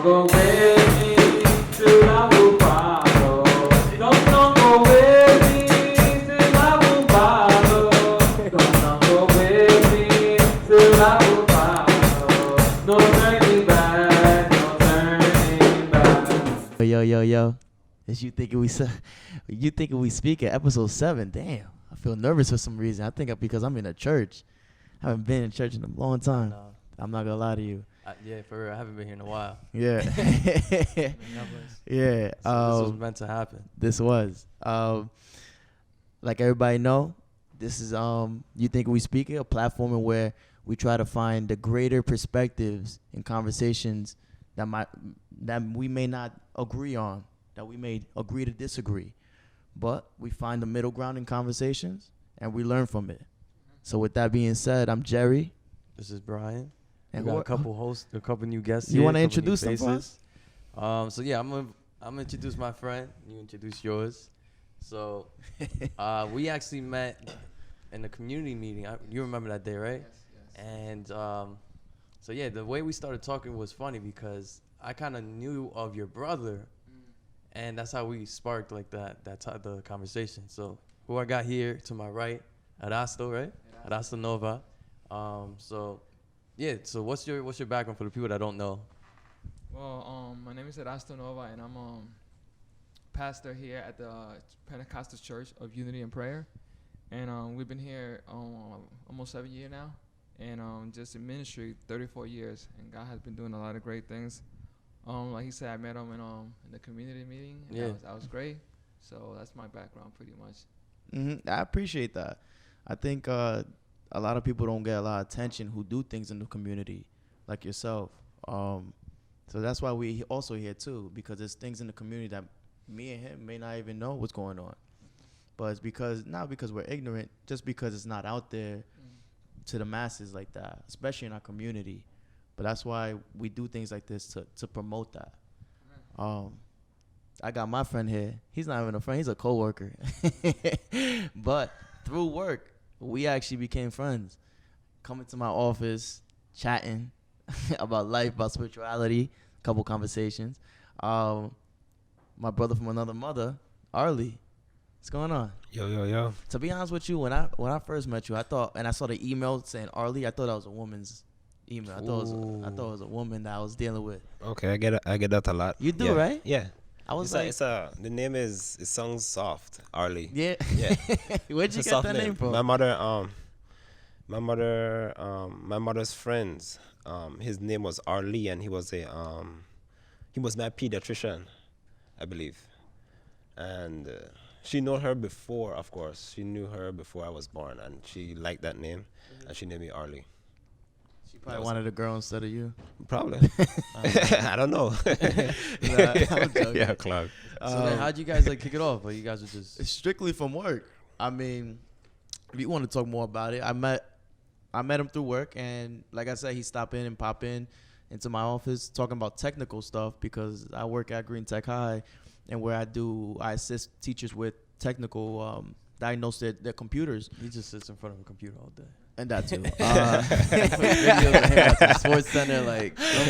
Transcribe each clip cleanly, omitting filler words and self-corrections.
don't go with me, still I will follow. Don't go with me, still I will follow. Don't go with me, still I will follow. No turning back, no turning back. Yo. As you think we speak at episode 7. Damn, I feel nervous for some reason. I think because I'm in a church. I haven't been in church in a long time. No. I'm not gonna lie to you. Yeah, for real. I haven't been here in a while. Yeah. Yeah. So this was meant to happen. This was. Like everybody know, this is You Think We Speak It, a platform where we try to find the greater perspectives in conversations that we may not agree on, that we may agree to disagree, but we find the middle ground in conversations and we learn from it. So with that being said, I'm Jerry. This is Brian. And we got a couple hosts, a couple new guests. You want to introduce them first? So yeah, I'm gonna introduce my friend. You introduce yours. So we actually met in a community meeting. You remember that day, right? Yes. And so yeah, the way we started talking was funny because I kind of knew of your brother, and that's how we sparked like the conversation. So who I got here to my right, Erasto, right? Erasto Nova. So yeah. So what's your background for the people that don't know? Well, my name is Erasto Nova, and I'm pastor here at the Pentecostal Church of Unity and Prayer, and we've been here almost 7 years now, and just in ministry 34 years, and God has been doing a lot of great things. Like he said, I met him in the community meeting, and that was great. So that's my background pretty much. I appreciate that. I think a lot of people don't get a lot of attention who do things in the community, like yourself. So that's why we also here too, because there's things in the community that me and him may not even know what's going on. But it's not because we're ignorant, just because it's not out there to the masses like that, especially in our community. But that's why we do things like this to promote that. I got my friend here. He's not even a friend. He's a coworker. But through work, we actually became friends. Coming to my office, chatting about life, about spirituality, a couple conversations. My brother from another mother, Arlie. What's going on? Yo. To be honest with you, when I first met you, I thought, and I saw the email saying Arlie, I thought that was a woman's email. I thought it was a woman that I was dealing with. Okay, I get that a lot. You do, right? Yeah. I was the name it sounds soft, Arlie. Yeah. Where'd you get that name from? My mother's friends. His name was Arlie, and he was my pediatrician, I believe. And she knew her before, of course. She knew her before I was born, and she liked that name, and she named me Arlie. She probably wanted a girl instead of you. Probably. I don't know. I'm joking. Yeah, Clark. So then how'd you guys kick it off? Or you guys were just... It's strictly from work. I mean, if you want to talk more about it, I met him through work, and like I said, he stopped in and pop in into my office talking about technical stuff because I work at Green Tech High, and where I assist teachers with technical diagnose their computers. He just sits in front of a computer all day. And that too. Videos of him at the sports center,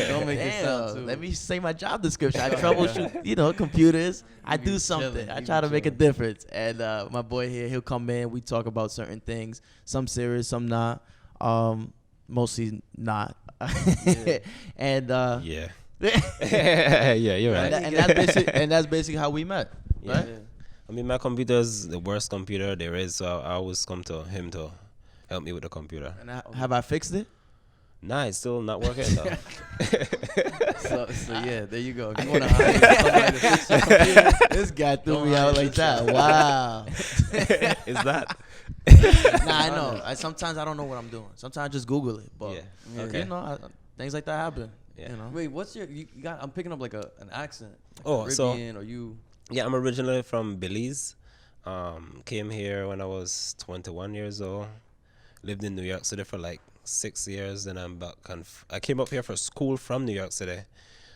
don't make it sound too. Let me say my job description. I troubleshoot, computers. I do something. I try to make a difference. And my boy here, he'll come in. We talk about certain things. Some serious, some not. Mostly not. And yeah. Yeah, you're right. And that's basically how we met. Yeah. Right? Yeah. I mean, my computer's the worst computer there is, so I always come to him to help me with the computer. And have I fixed it? Nah, it's still not working though. So yeah, there you go. If you want to hire somebody to fix your computer, this guy threw me out like that. Wow. Is that? Nah, I know. Sometimes I don't know what I'm doing. Sometimes I just Google it. But okay. Things like that happen. Yeah. Wait, what's you got? I'm picking up an accent. Caribbean, or you? Yeah, I'm originally from Belize. Came here when I was 21 years old. Lived in New York City for 6 years. Then I'm back. I came up here for school from New York City.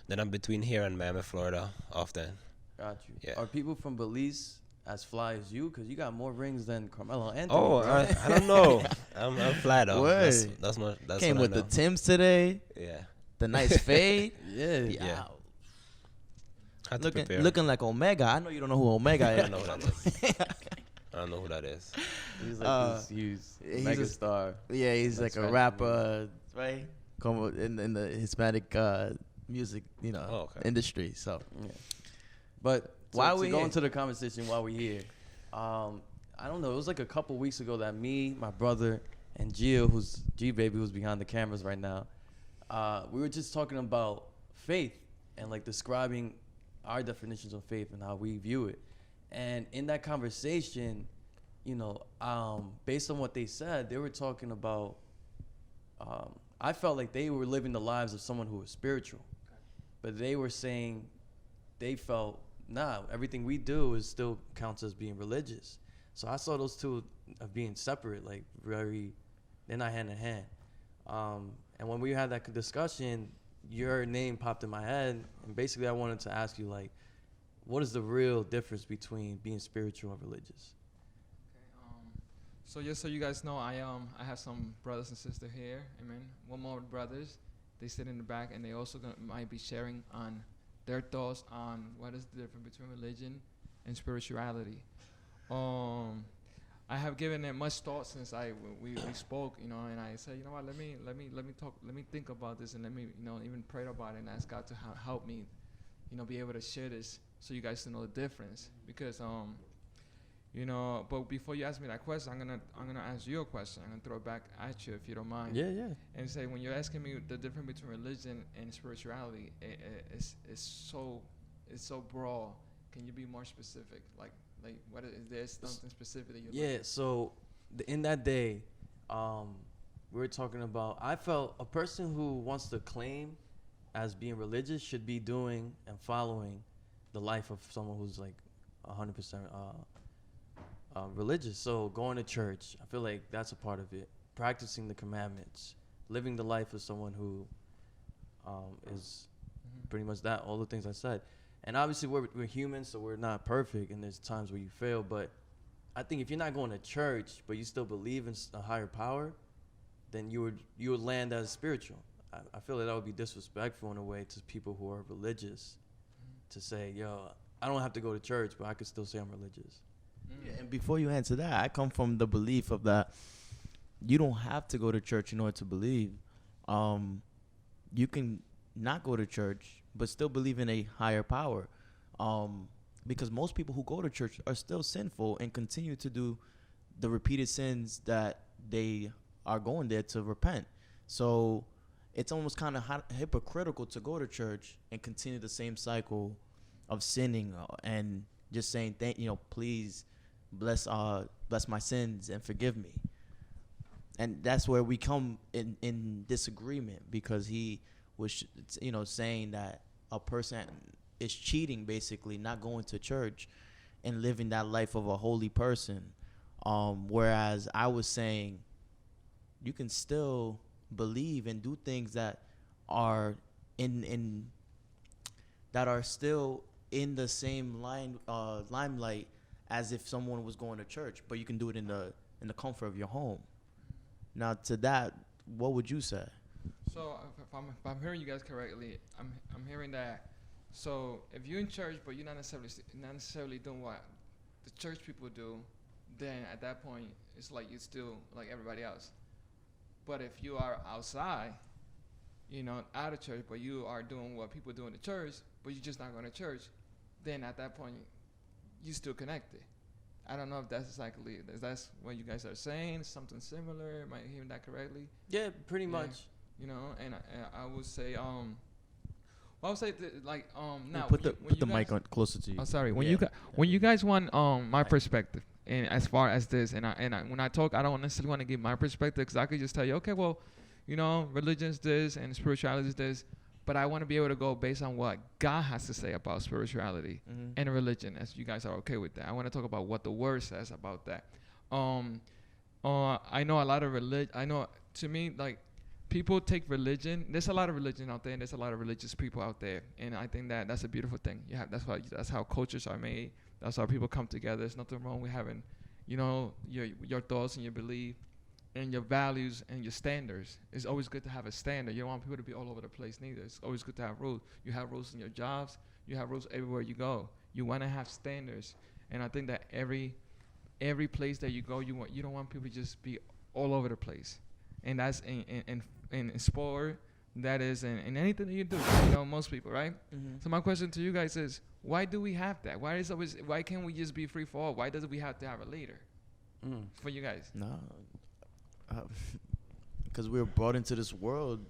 Then I'm between here and Miami, Florida often. Got you. Yeah. Are people from Belize as fly as you? Because you got more rings than Carmelo Anthony. Oh, I don't know. I'm fly though. That's Came with the Timbs today. Yeah. The nice fade. Yeah. Had to prepare. looking like Omega. I know you don't know who Omega I is. don't know who that is. I don't know who that is. He's like this huge mega a- star. Yeah, he's That's like a right. rapper, right? Come in the Hispanic music, industry. So Yeah. But Why to we go here? into the conversation while we're here, I don't know. It was like a couple weeks ago that me, my brother, and G-Baby, who's behind the cameras right now, we were just talking about faith and like describing our definitions of faith and how we view it. And in that conversation, based on what they said, they were talking about, I felt like they were living the lives of someone who was spiritual. But they were saying they felt, everything we do is still counts as being religious. So I saw those two of being separate, like they're not hand in hand. And when we had that discussion, your name popped in my head, and basically I wanted to ask you, like, what is the real difference between being spiritual and religious? Okay, so just so you guys know, I have some brothers and sisters here. Amen. One more brothers. They sit in the back, and they also might be sharing on their thoughts on what is the difference between religion and spirituality. I have given it much thought since we spoke, and I said, what, let me talk, let me think about this, and let me, even pray about it and ask God to help me, be able to share this so you guys to know the difference. Because, but before you ask me that question, I'm gonna ask you a question. I'm gonna throw it back at you if you don't mind. Yeah. And say, when you're asking me the difference between religion and spirituality, it's so broad. Can you be more specific? Like what is there something specific that you? Yeah. So in that day, we were talking about. I felt a person who wants to claim as being religious should be doing and following the life of someone who's like 100% religious. So going to church, I feel like that's a part of it. Practicing the commandments, living the life of someone who is pretty much that, all the things I said. And obviously we're humans, so we're not perfect, and there's times where you fail. But I think if you're not going to church, but you still believe in a higher power, then you would land as spiritual. I feel that would be disrespectful in a way to people who are religious, to say, I don't have to go to church, but I could still say I'm religious. Yeah, and before you answer that, I come from the belief of that you don't have to go to church in order to believe. You can not go to church, but still believe in a higher power. Because most people who go to church are still sinful and continue to do the repeated sins that they are going there to repent. So it's almost kind of hypocritical to go to church and continue the same cycle of sinning and just saying, please bless my sins and forgive me. And that's where we come in disagreement, because he was, saying that a person is cheating, basically, not going to church and living that life of a holy person. Whereas I was saying you can still believe and do things that are that are still in the same limelight as if someone was going to church, but you can do it in the comfort of your home. Now, to that, what would you say? So if I'm hearing you guys correctly, I'm hearing that. So if you're in church, but you're not necessarily doing what the church people do, then at that point it's like you're still like everybody else. But if you are outside, out of church, but you are doing what people do in the church, but you're just not going to church, then at that point you still connected. I don't know if that's exactly, is that's what you guys are saying, something similar? Am I hearing that correctly? Yeah, pretty much. And I would say, now Put the mic on closer to you. Oh, sorry. When Yeah. when you guys want my perspective, and as far as this, and when I talk, I don't necessarily want to give my perspective, because I could just tell you, okay, well, religion is this and spirituality is this, but I want to be able to go based on what God has to say about spirituality and religion, as you guys are okay with that. I want to talk about what the Word says about that. I know a lot of to me, like, people take religion. There's a lot of religion out there, and there's a lot of religious people out there, and I think that's a beautiful thing. That's how cultures are made. That's how people come together. There's nothing wrong with having, your thoughts and your belief, and your values and your standards. It's always good to have a standard. You don't want people to be all over the place neither. It's always good to have rules. You have rules in your jobs. You have rules everywhere you go. You want to have standards, and I think that every place that you go, you don't want people to just be all over the place, and that's in sport. That is in anything that you do. You know, most people, right? Mm-hmm. So my question to you guys is, why do we have that? Why can't we just be free for all? Why does we have to have a leader? For you guys? No, because we were brought into this world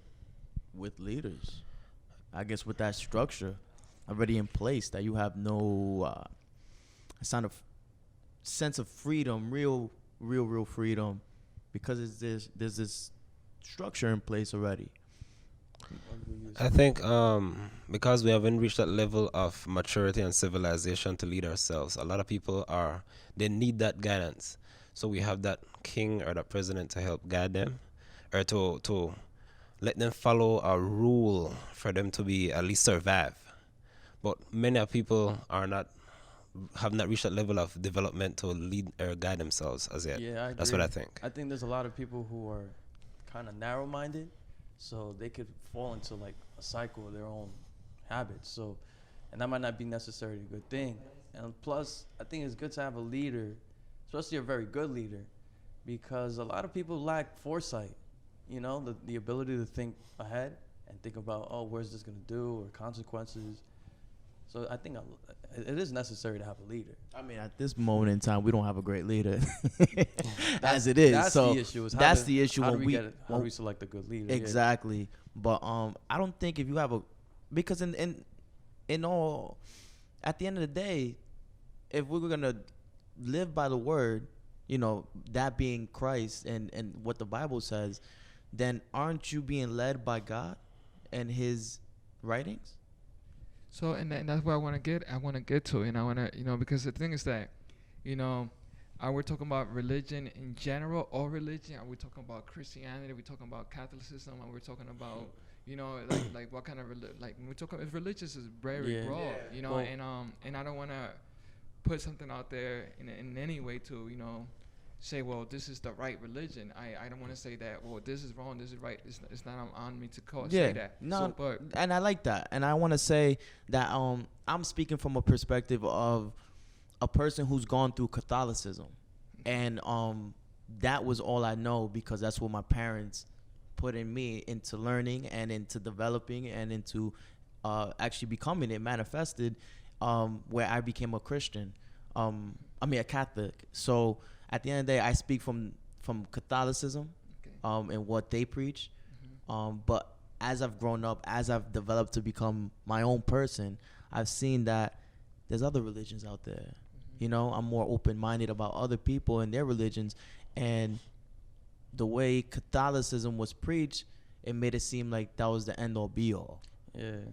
with leaders. I guess with that structure already in place, that you have no sense of freedom, real freedom, because there's this structure in place already. I think because we haven't reached that level of maturity and civilization to lead ourselves, a lot of people they need that guidance. So we have that king or that president to help guide them, or to let them follow a rule for them to be at least survive. But many people have not reached that level of development to lead or guide themselves as yet. Yeah, I agree. That's what I think. I think there's a lot of people who are kind of narrow-minded, so they could fall into like a cycle of their own habits. So, and that might not be necessarily a good thing. And plus, I think it's good to have a leader, especially a very good leader, because a lot of people lack foresight. You know, the ability to think ahead and think about, oh, where's this gonna do, or consequences. So I think it is necessary to have a leader. I mean, at this moment in time, we don't have a great leader, as it is. That's so the issue. That's the issue. How do we select a good leader? Exactly. Yeah. But I don't think if you have because in all, at the end of the day, if we're gonna live by the word, you know, that being Christ and what the Bible says, then aren't you being led by God and His writings? So and that's where I want to get to, and I want to, you know, because the thing is that, you know, are we talking about religion in general, or religion? Are we talking about Christianity? Are we talking about Catholicism? Are we talking about, you know, like what kind of like when we talk about religious is very broad, you know, and I don't want to put something out there in any way to, you know, say, well, this is the right religion. I don't want to say that, well, this is wrong, this is right. It's not on me to say that. No, but and I like that. And I want to say that I'm speaking from a perspective of a person who's gone through Catholicism. And that was all I know, because that's what my parents put in me, into learning and into developing and into actually becoming it, manifested, where I became a Christian. A Catholic. So at the end of the day, I speak from Catholicism, and what they preach. But as I've grown up, as I've developed to become my own person, I've seen that there's other religions out there. You know, I'm more open-minded about other people and their religions. And the way Catholicism was preached, it made it seem like that was the end-all, be-all. Yeah. Okay.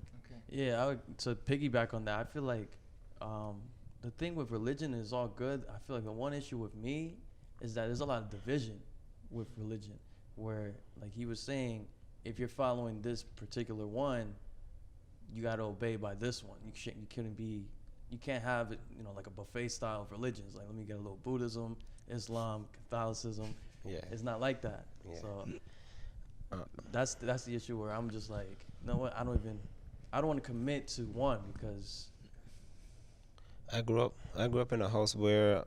Yeah, to piggyback on that, I feel like the thing with religion is all good. I feel like the one issue with me is that there's a lot of division with religion, where, like he was saying, if you're following this particular one, you got to obey by this one. You can't have it, you know, like a buffet style of religions. Like, let me get a little Buddhism, Islam, Catholicism. Yeah. It's not like that. Yeah. So that's the issue, where I'm just like, you know what? I don't want to commit to one, because I grew up in a house where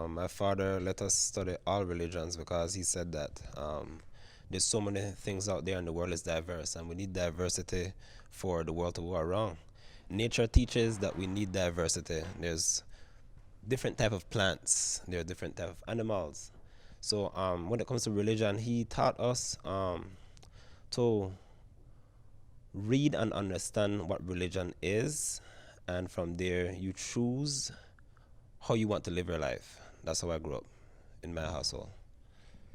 my father let us study all religions, because he said that there's so many things out there and the world is diverse, and we need diversity for the world to go around. Nature teaches that we need diversity. There's different type of plants, there are different type of animals. So when it comes to religion, he taught us to read and understand what religion is, and from there you choose how you want to live your life. That's how I grew up in my household.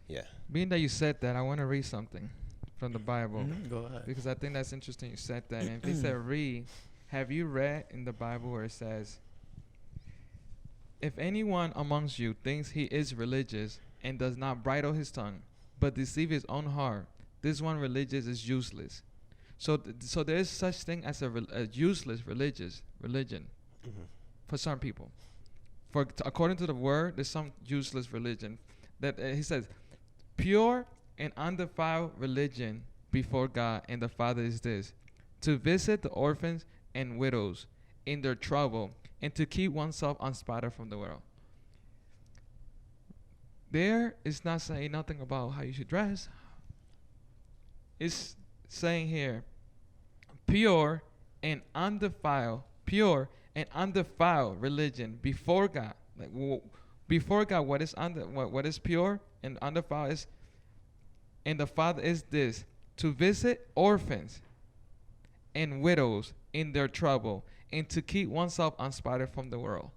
Yeah. Being that you said that, I want to read something from the Bible. Go ahead. Because I think that's interesting you said that. And if it said read, have you read in the Bible where it says, if anyone amongst you thinks he is religious and does not bridle his tongue, but deceive his own heart, this one religious is useless. So there is such thing as a useless religion for some people. According to the word, there's some useless religion that he says, Pure and undefiled religion before God and the Father is this: to visit the orphans and widows in their trouble, and to keep oneself unspotted from the world. There is not saying nothing about how you should dress. It's saying here, pure and undefiled religion before God. Like before God, what is pure and undefiled is, and the Father is this: to visit orphans and widows in their trouble, and to keep oneself unspotted from the world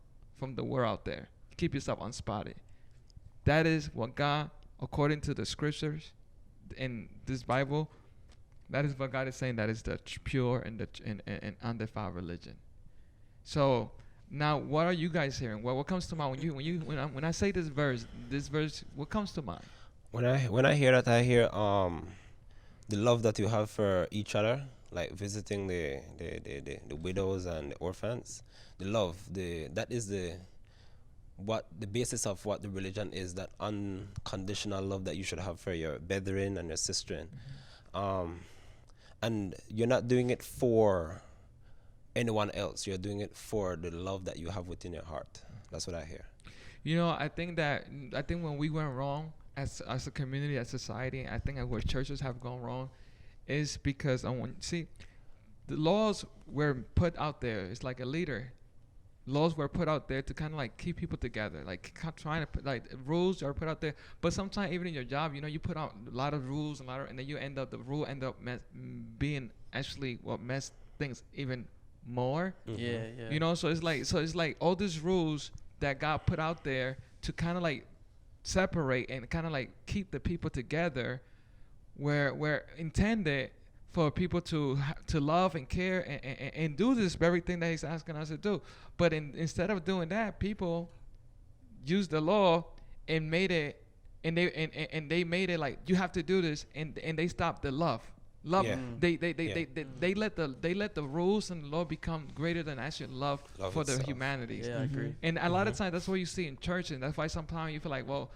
out there. Keep yourself unspotted. That is what God, according to the scriptures in this Bible, that is what God is saying. That is the pure and the and undefiled religion. So now, what are you guys hearing? What comes to mind when I say this verse? What comes to mind? When I hear that, I hear the love that you have for each other, like visiting the widows and the orphans. The love, that is the basis of what the religion is, that unconditional love that you should have for your brethren and your sister. And you're not doing it for anyone else. You're doing it for the love that you have within your heart. That's what I hear. You know, I think when we went wrong as a community, as society, I think where churches have gone wrong is because the laws were put out there. It's like a leader. Laws were put out there to kind of like keep people together, like trying to put, like, rules are put out there. But sometimes even in your job, you know, you put out a lot of rules and then the rule end up being actually what mess things even more. Mm-hmm. Yeah. You know, so it's like all these rules that God put out there to kind of like separate and kind of like keep the people together, were intended for people to love and care and do this very thing that He's asking us to do. But instead of doing that, people used the law and made it, and they made it like you have to do this, and they stopped the love. Yeah. They let the rules and the law become greater than actual love for the itself. humanities. Yeah, I agree. And a lot of times that's what you see in church, and that's why sometimes you feel like, well,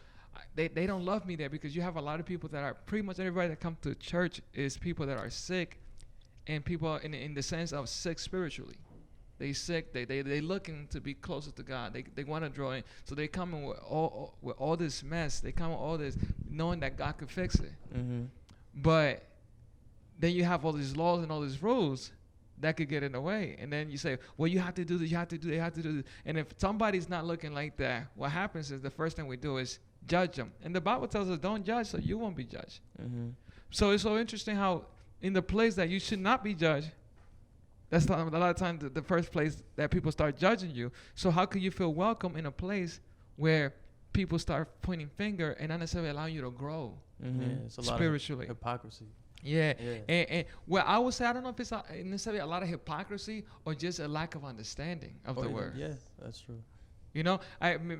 they don't love me there, because you have a lot of people that are pretty much everybody that come to church is people that are sick, and people in the sense of sick spiritually. They sick. They looking to be closer to God. They want to draw in. So they come in with all this mess. They come with all this knowing that God could fix it. Mm-hmm. But then you have all these laws and all these rules that could get in the way. And then you say, well, you have to do this, you have to do this. And if somebody's not looking like that, what happens is the first thing we do is judge them. And the Bible tells us don't judge so you won't be judged. Mm-hmm. So it's so interesting how in the place that you should not be judged, that's a lot of times the first place that people start judging you. So how can you feel welcome in a place where people start pointing finger and not necessarily allowing you to grow Mm-hmm. Yeah, it's a lot spiritually? of hypocrisy. Yeah. Yeah. And well, I would say, I don't know if it's necessarily a lot of hypocrisy or just a lack of understanding of the word. Yeah, that's true. You know,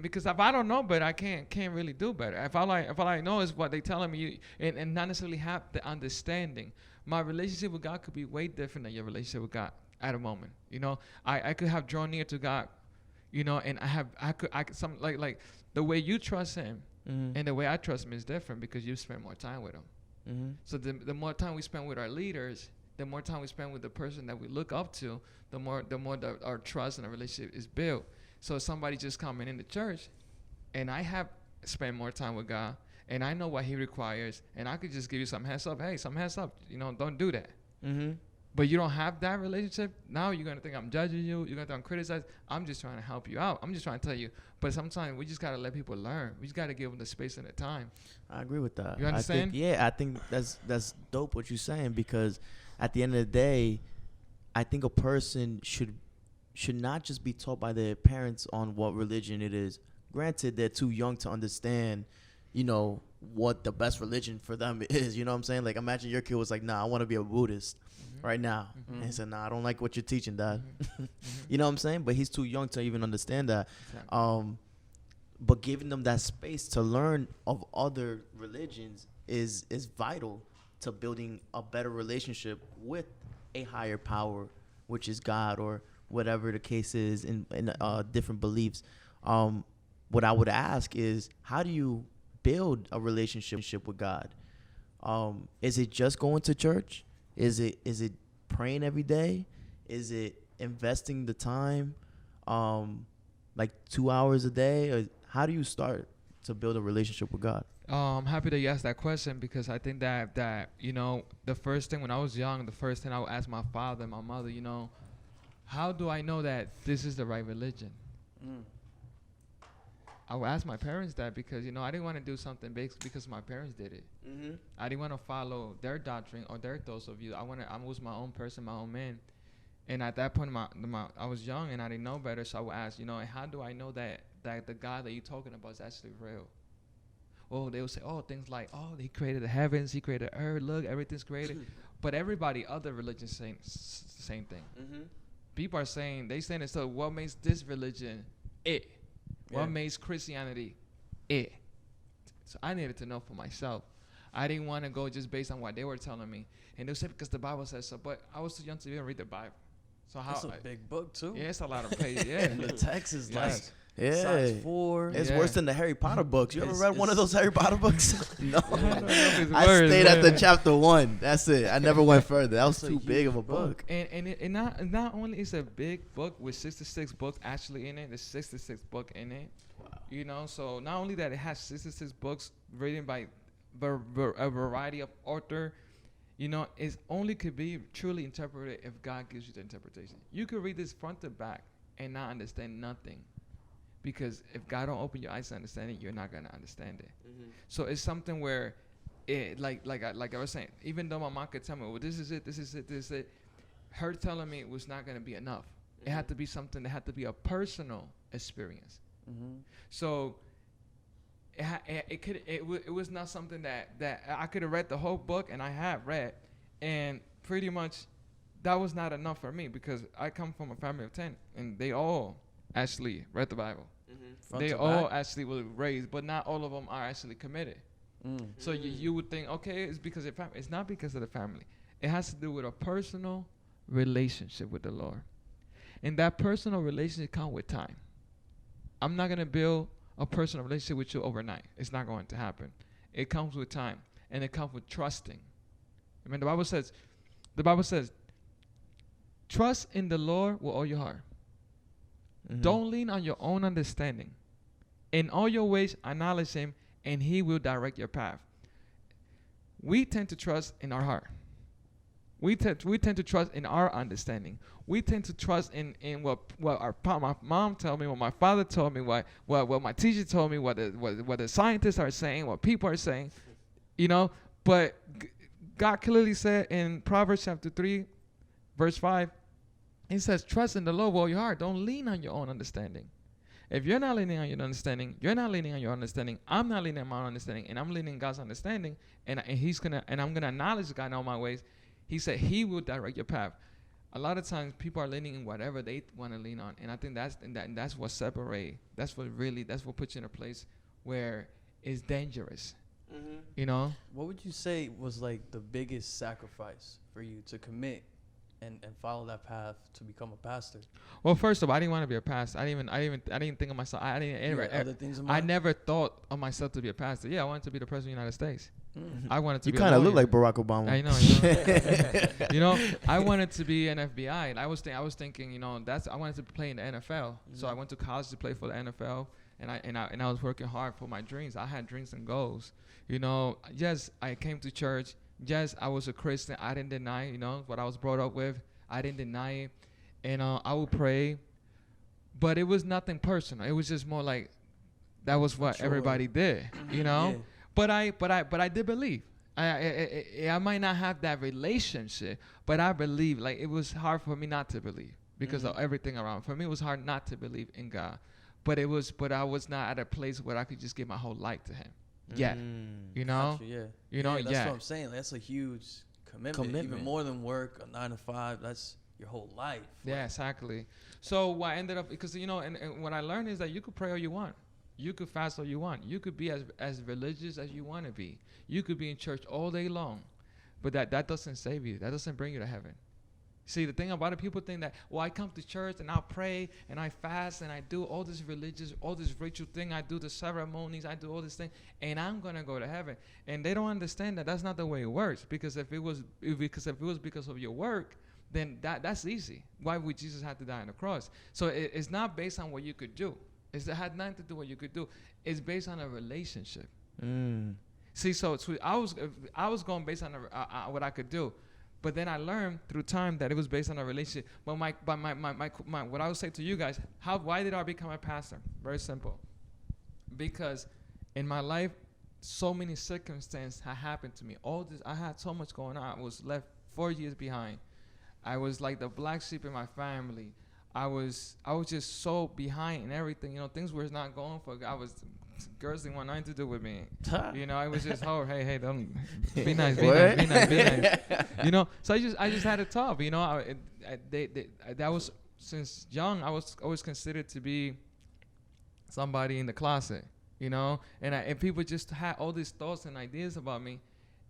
because if I don't know better, I can't really do better. If all I know is what they telling me, and not necessarily have the understanding, my relationship with God could be way different than your relationship with God at a moment. You know, I could have drawn near to God, you know, and I could some like the way you trust Him Mm-hmm. and the way I trust Him is different because you spend more time with Him. Mm-hmm. So the more time we spend with our leaders, the more time we spend with the person that we look up to, the more our trust and our relationship is built. So if somebody just coming into church, and I have spent more time with God, and I know what He requires, and I could just give you some heads up. Hey, some heads up. You know, don't do that. Mm-hmm. But you don't have that relationship. Now you're gonna think I'm judging you. You're gonna think I'm criticizing. I'm just trying to help you out. I'm just trying to tell you. But sometimes we just gotta let people learn. We just gotta give them the space and the time. I agree with that. You understand? I think that's dope what you're saying, because at the end of the day, I think a person should not just be taught by their parents on what religion it is. Granted, they're too young to understand, you know, what the best religion for them is. You know what I'm saying? Like, imagine your kid was like, nah, I want to be a Buddhist right now. Mm-hmm. And he said, nah, I don't like what you're teaching, Dad. Mm-hmm. You know what I'm saying? But he's too young to even understand that. Exactly. But giving them that space to learn of other religions is vital to building a better relationship with a higher power, which is God or whatever the case is in different beliefs. What I would ask is, how do you build a relationship with God? Is it just going to church? Is it praying every day? Is it investing the time, like 2 hours a day? Or how do you start to build a relationship with God? I'm happy that you asked that question, because I think that the first thing when I was young, the first thing I would ask my father and my mother, how do I know that this is the right religion? I would ask my parents that, because I didn't want to do something because my parents did it. I didn't want to follow their doctrine or their thoughts of view. I was my own person, my own man. And at that point, I was young and I didn't know better, so I would ask, how do I know that the God that you're talking about is actually real? Oh, they would say, things like, he created the heavens, he created the earth, look, everything's created. But everybody, other religions saying the same thing. People are saying, so what makes this religion it? What makes Christianity it? So I needed to know for myself. I didn't want to go just based on what they were telling me. And they said because the Bible says so. But I was too young to even read the Bible. So It's a big book too. Yeah, it's a lot of pages. Yeah. And the text is like Yeah. size 4. It's Yeah. worse than the Harry Potter books. You ever It's- read one of those Harry Potter books? No. I don't know if it's I worse, stayed at the man. chapter 1. That's it. I never went further. That was It's a too big huge of a book. book. And not only is a big book with 66 books actually in it, there's 66 book in it. Wow. So not only that it has 66 books written by a variety of author, it only could be truly interpreted if God gives you the interpretation. You could read this front to back and not understand nothing, because if God don't open your eyes to understand it, you're not gonna understand it. So it's something where it like I was saying, even though my mom could tell me, well, this is it, her telling me it was not gonna be enough. It had to be something that had to be a personal experience. So it was not something that I could have read the whole book, and I have read, and pretty much that was not enough for me, because I come from a family of 10 and they all actually read the Bible. They all actually were raised, but not all of them are actually committed. So you would think, okay, it's because of family. It's not because of the family. It has to do with a personal relationship with the Lord. And that personal relationship comes with time. I'm not going to build a personal relationship with you overnight. It's not going to happen. It comes with time, and it comes with trusting. I mean, the Bible says, trust in the Lord with all your heart. Don't lean on your own understanding. In all your ways, acknowledge him, and he will direct your path. We tend to trust in our heart. We tend to trust in our understanding. We tend to trust in what my mom told me, what my father told me, what my teacher told me, what the scientists are saying, what people are saying, But God clearly said in Proverbs chapter 3, verse 5, he says, trust in the Lord with all your heart. Don't lean on your own understanding. If you're not leaning on your understanding, you're not leaning on your understanding. I'm not leaning on my understanding, and I'm leaning on God's understanding, and I'm gonna acknowledge God in all my ways. He said he will direct your path. A lot of times people are leaning in whatever they want to lean on, and I think that's what separates. That's what puts you in a place where it's dangerous. What would you say was like the biggest sacrifice for you to commit and follow that path to become a pastor? Well, first of all, I didn't want to be a pastor. I didn't think of myself. I never thought of myself to be a pastor. Yeah, I wanted to be the president of the United States. I wanted to. You be kind of look like Barack Obama. I know. I wanted to be an FBI, and I was thinking, I wanted to play in the NFL. So I went to college to play for the NFL, and I was working hard for my dreams. I had dreams and goals. Yes, I came to church. Yes, I was a Christian. I didn't deny, what I was brought up with. I didn't deny it, and I would pray, but it was nothing personal. It was just more like that was what everybody did, Yeah. But I did believe. I might not have that relationship, but I believe. Like, it was hard for me not to believe because of everything around. For me, it was hard not to believe in God, but I was not at a place where I could just give my whole life to Him. Yet, Gotcha, yeah. That's yeah. what I'm saying. That's a huge commitment. Even more than work, a 9 to 5. That's your whole life. Yeah, exactly. So what I ended up, because and what I learned is that you could pray all you want. You could fast all you want. You could be as religious as you want to be. You could be in church all day long, but that doesn't save you. That doesn't bring you to heaven. See, the thing about it, people think that, well, I come to church and I'll pray and I fast and I do all this religious, all this ritual thing. I do the ceremonies, I do all this thing, and I'm gonna go to heaven. And they don't understand that that's not the way it works. Because if it was because of your work, then that's easy. Why would Jesus have to die on the cross? So it's not based on what you could do. It had nothing to do with what you could do. It's based on a relationship. See, so I was going based on what I could do. But then I learned through time that it was based on a relationship. But what I would say to you guys, why did I become a pastor? Very simple. Because in my life, so many circumstances had happened to me. I had so much going on. I was left 4 years behind. I was like the black sheep in my family. I was just so behind in everything. You know, things were not going for. Girls didn't want nothing to do with me. You know, I was just, hey, don't be nice, be nice. You know, so I just had it tough. You know, that was since young. I was always considered to be somebody in the closet. You know, and people just had all these thoughts and ideas about me,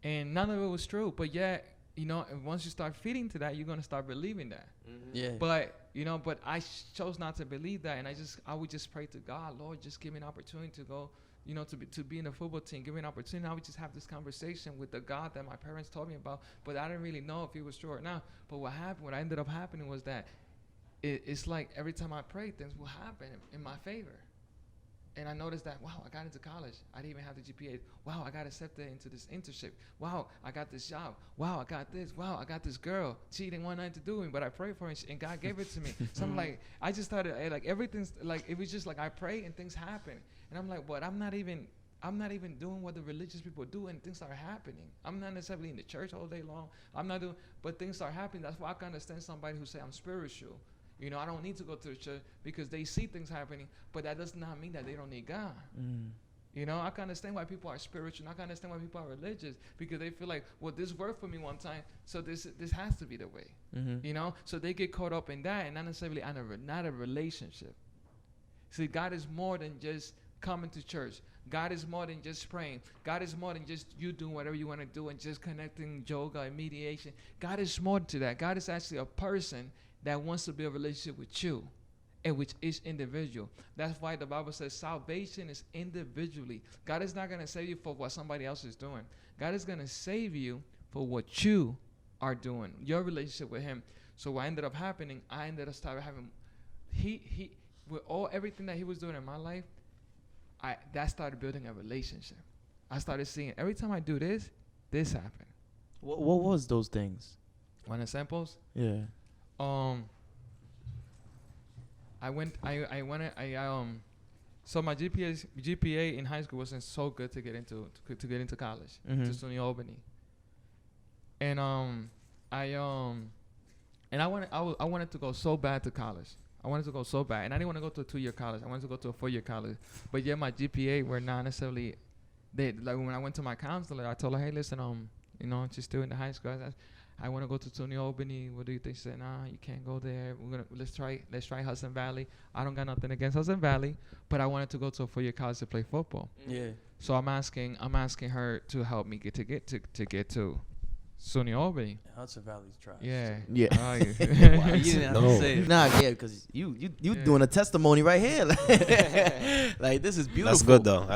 and none of it was true. But yet, you know, once you start feeding to that, you're gonna start believing that. Yeah. But you know, I chose not to believe that, and I would just pray to God, Lord, just give me an opportunity to go, you know, to be in the football team. Give me an opportunity. I would just have this conversation with the God that my parents told me about, but I didn't really know if he was true or not. But what ended up happening was that it's like every time I prayed, things will happen in my favor. And I noticed that, wow, I got into college. I didn't even have the GPA. Wow, I got accepted into this internship. Wow, I got this job. Wow, I got this. Wow, I got this girl. She didn't want nothing to do with me, but I prayed for her, and God gave it to me. So I'm like, I just started, like, everything's, like, it was just like I pray and things happen. And I'm like, but I'm not even doing what the religious people do, and things are happening. I'm not necessarily in the church all day long. I'm not doing, but things are happening. That's why I can understand somebody who say I'm spiritual. You know, I don't need to go to the church because they see things happening, but that does not mean that they don't need God. You know, I can understand why people are spiritual. And I can understand why people are religious, because they feel like, well, this worked for me one time, so this has to be the way. You know, so they get caught up in that and not necessarily not a relationship. See, God is more than just coming to church. God is more than just praying. God is more than just you doing whatever you want to do and just connecting yoga and mediation. God is more to that. God is actually a person that wants to build a relationship with you, and which is individual. That's why the Bible says salvation is individually. God is not going to save you for what somebody else is doing. God is going to save you for what you are doing, your relationship with him. So what ended up happening, I ended up starting having, he with everything that he was doing in my life, that started building a relationship. I started seeing every time I do this happened. What was those things? One examples? Yeah. So my GPA in high school wasn't so good to get into college, to SUNY Albany. And I wanted to go so bad to college. I wanted to go so bad, and I didn't want to go to a 2-year college. I wanted to go to a 4-year college. But yeah, my GPA were not necessarily. Like when I went to my counselor, I told her, hey, listen, you know, she's still in the high school. I want to go to SUNY Albany. What do you think? She said, nah, you can't go there. Let's try Hudson Valley. I don't got nothing against Hudson Valley, but I wanted to go to a 4-year college to play football. Yeah. So I'm asking her to help me get to SUNY Albany. Hudson Valley's trash. Yeah. Yeah. Oh, yeah. Wow, you didn't have to say it. Nah, yeah, because you doing a testimony right here. Like, this is beautiful. That's good though. I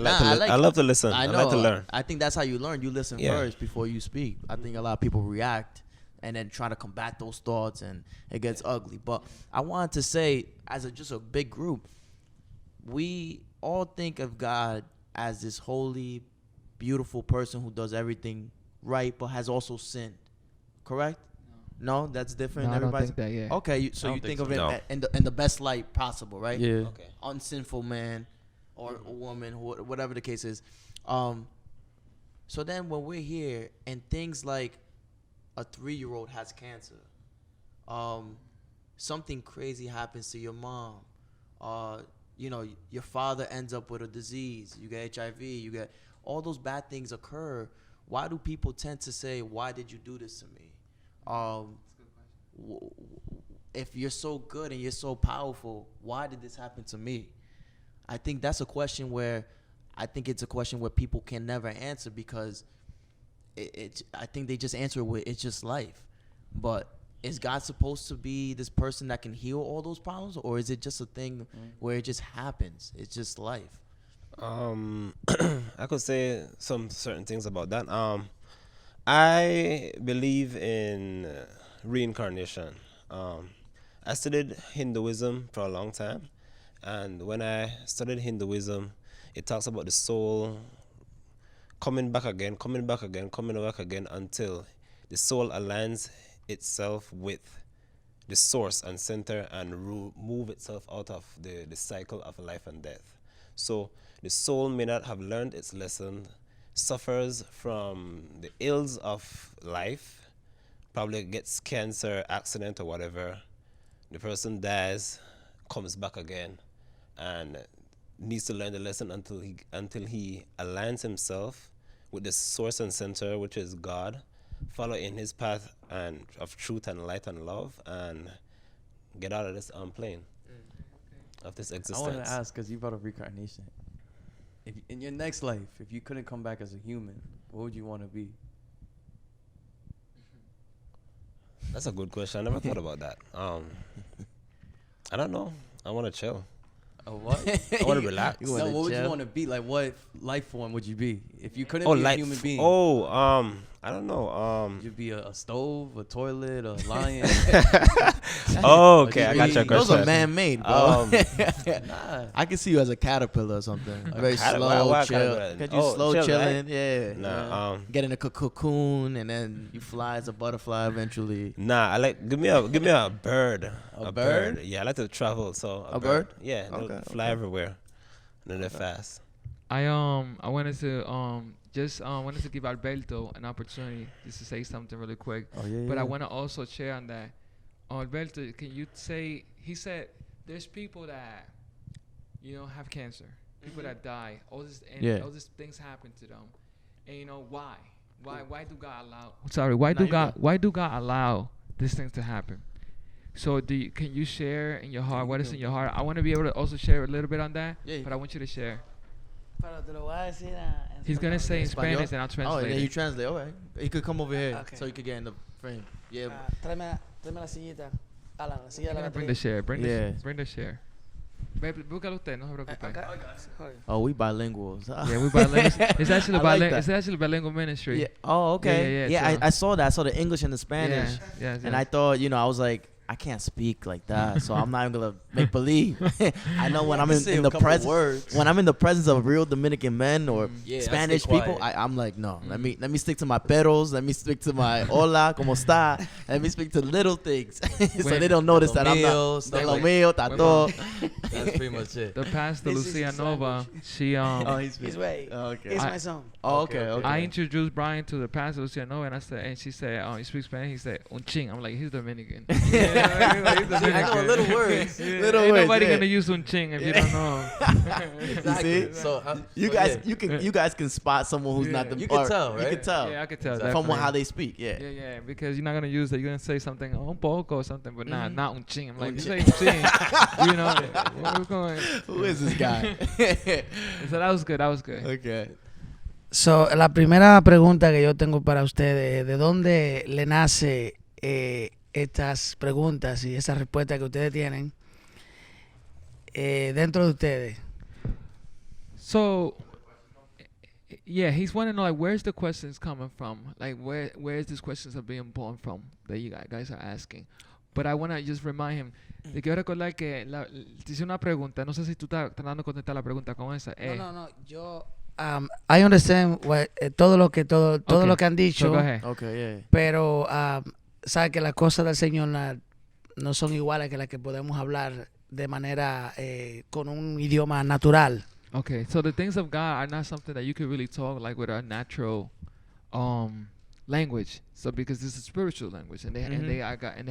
love to listen. I know. like to learn. I think that's how you learn. You listen first before you speak. I think a lot of people react and then try to combat those thoughts, and it gets ugly. But I wanted to say, as just a big group, we all think of God as this holy, beautiful person who does everything right, but has also sinned. Correct? No, that's different. No, I don't Everybody's think that, yeah. okay. So you think of it No. in the best light possible, right? Yeah. Okay. Unsinful man or a woman, whatever the case is. So then when we're here and things like a 3-year-old has cancer, something crazy happens to your mom, you know, your father ends up with a disease, you get HIV, you get all those bad things occur. Why do people tend to say, why did you do this to me? If you're so good and you're so powerful, why did this happen to me? I think that's a question where people can never answer, because I think they just answer it with, it's just life. But is God supposed to be this person that can heal all those problems, or is it just a thing where it just happens? It's just life. I could say some certain things about that. I believe in reincarnation. I studied Hinduism for a long time, and when I studied Hinduism, it talks about the soul coming back again, coming back again, coming back again until the soul aligns itself with the source and center and move itself out of the cycle of life and death. So the soul may not have learned its lesson, suffers from the ills of life, probably gets cancer, accident or whatever. The person dies, comes back again, and needs to learn the lesson until he aligns himself with the source and center, which is God, follow in his path and of truth and light and love, and get out of this plane of this existence. I want to ask, because you brought up reincarnation. If in your next life, if you couldn't come back as a human, what would you want to be? That's a good question. I never thought about that. I don't know. I want to chill. What? I want to relax. No, what would you want to be? Like, what life form would you be if you couldn't be a life. human being? I don't know. Would you be a stove, a toilet, a lion? Okay, I got your question. Those are man-made, bro. Nah. I can see you as a caterpillar or something. Very slow, why chill. caterpillar? Could you slow chill, chilling? right? Yeah. Nah, Get in a cocoon and then you fly as a butterfly eventually. Nah, I like give me a bird. A bird? Yeah, I like to travel. So A bird? Yeah, they'll Okay, fly everywhere. And they're fast. I wanted to wanted to give Alberto an opportunity just to say something really quick. Oh, yeah, But I yeah. want to also share on that. Alberto, can you say? He said there's people that have cancer, people that die. All these things happen to them, and why? Why do God allow? Sorry, why do God allow these things to happen? So can you share in your heart what is in your heart? I want to be able to also share a little bit on that, but I want you to share. He's gonna say in Spanish and I'll translate. Oh, yeah, it. you translate. All right. You could come over here Okay. so you could get in the frame. Yeah. Tráeme la sillita. Alan, la silla de la Bring the share. Bring the share. Búscalo usted, no se preocupe. Okay. Oh, we bilinguals. Yeah, we bilingual. It's actually I like that. it's actually bilingual ministry. Yeah. Oh, okay. Yeah, Yeah, so- I saw that. I saw the English and the Spanish. Yeah. And I thought, I was like, I can't speak like that, so I'm not even gonna make believe. I know when I'm in the presence, when I'm in the presence of real Dominican men or Yeah, I Spanish stay people, quiet. I'm like, no. Let me stick to my perros. Let me stick to my hola, como está. Let me speak to little things, so they don't notice that I'm not. stuff De lo like- mío, tato. That's pretty much it. the pastor This is Lucia his Nova, she He's way. Oh, okay. He's I- my son. Oh, okay. I introduced Brian to the pastor Lucia Nova, and she said, "Oh, you speak Spanish?" He said, "Un ching." I'm like, "He's Dominican." He's I know little words. Little Ain't words, nobody yeah. gonna use un ching if you don't know. Exactly. see? So You guys can spot someone who's not the. You can or tell, You right? can tell. Yeah, I could tell. Exactly. From how definitely. they speak. Yeah. Yeah, because you're not gonna use that. You're gonna say something un poco or something, but not un ching. I'm like, Un you ching. say un ching. Where we going? Who is this guy? So that was good. Okay. So, la primera pregunta que yo tengo para ustedes, ¿de dónde le nace estas preguntas y esas respuestas que ustedes tienen dentro de ustedes? So, yeah, he's wanting to know, like, where's the questions coming from? Like, where's these questions are being born from that you guys are asking? But I want to just remind him. Te quiero recordar que te hice una pregunta. No sé si tú estás tratando de contestar la pregunta con esa. No, yo... I understand todo lo que Okay. lo que han dicho, So go ahead. Okay. Yeah. pero sabe que las cosas del Señor no son iguales que las que podemos hablar de manera con un idioma natural. Okay, so the things of God are not something that you could really talk like with a natural language. So because this is spiritual language, and they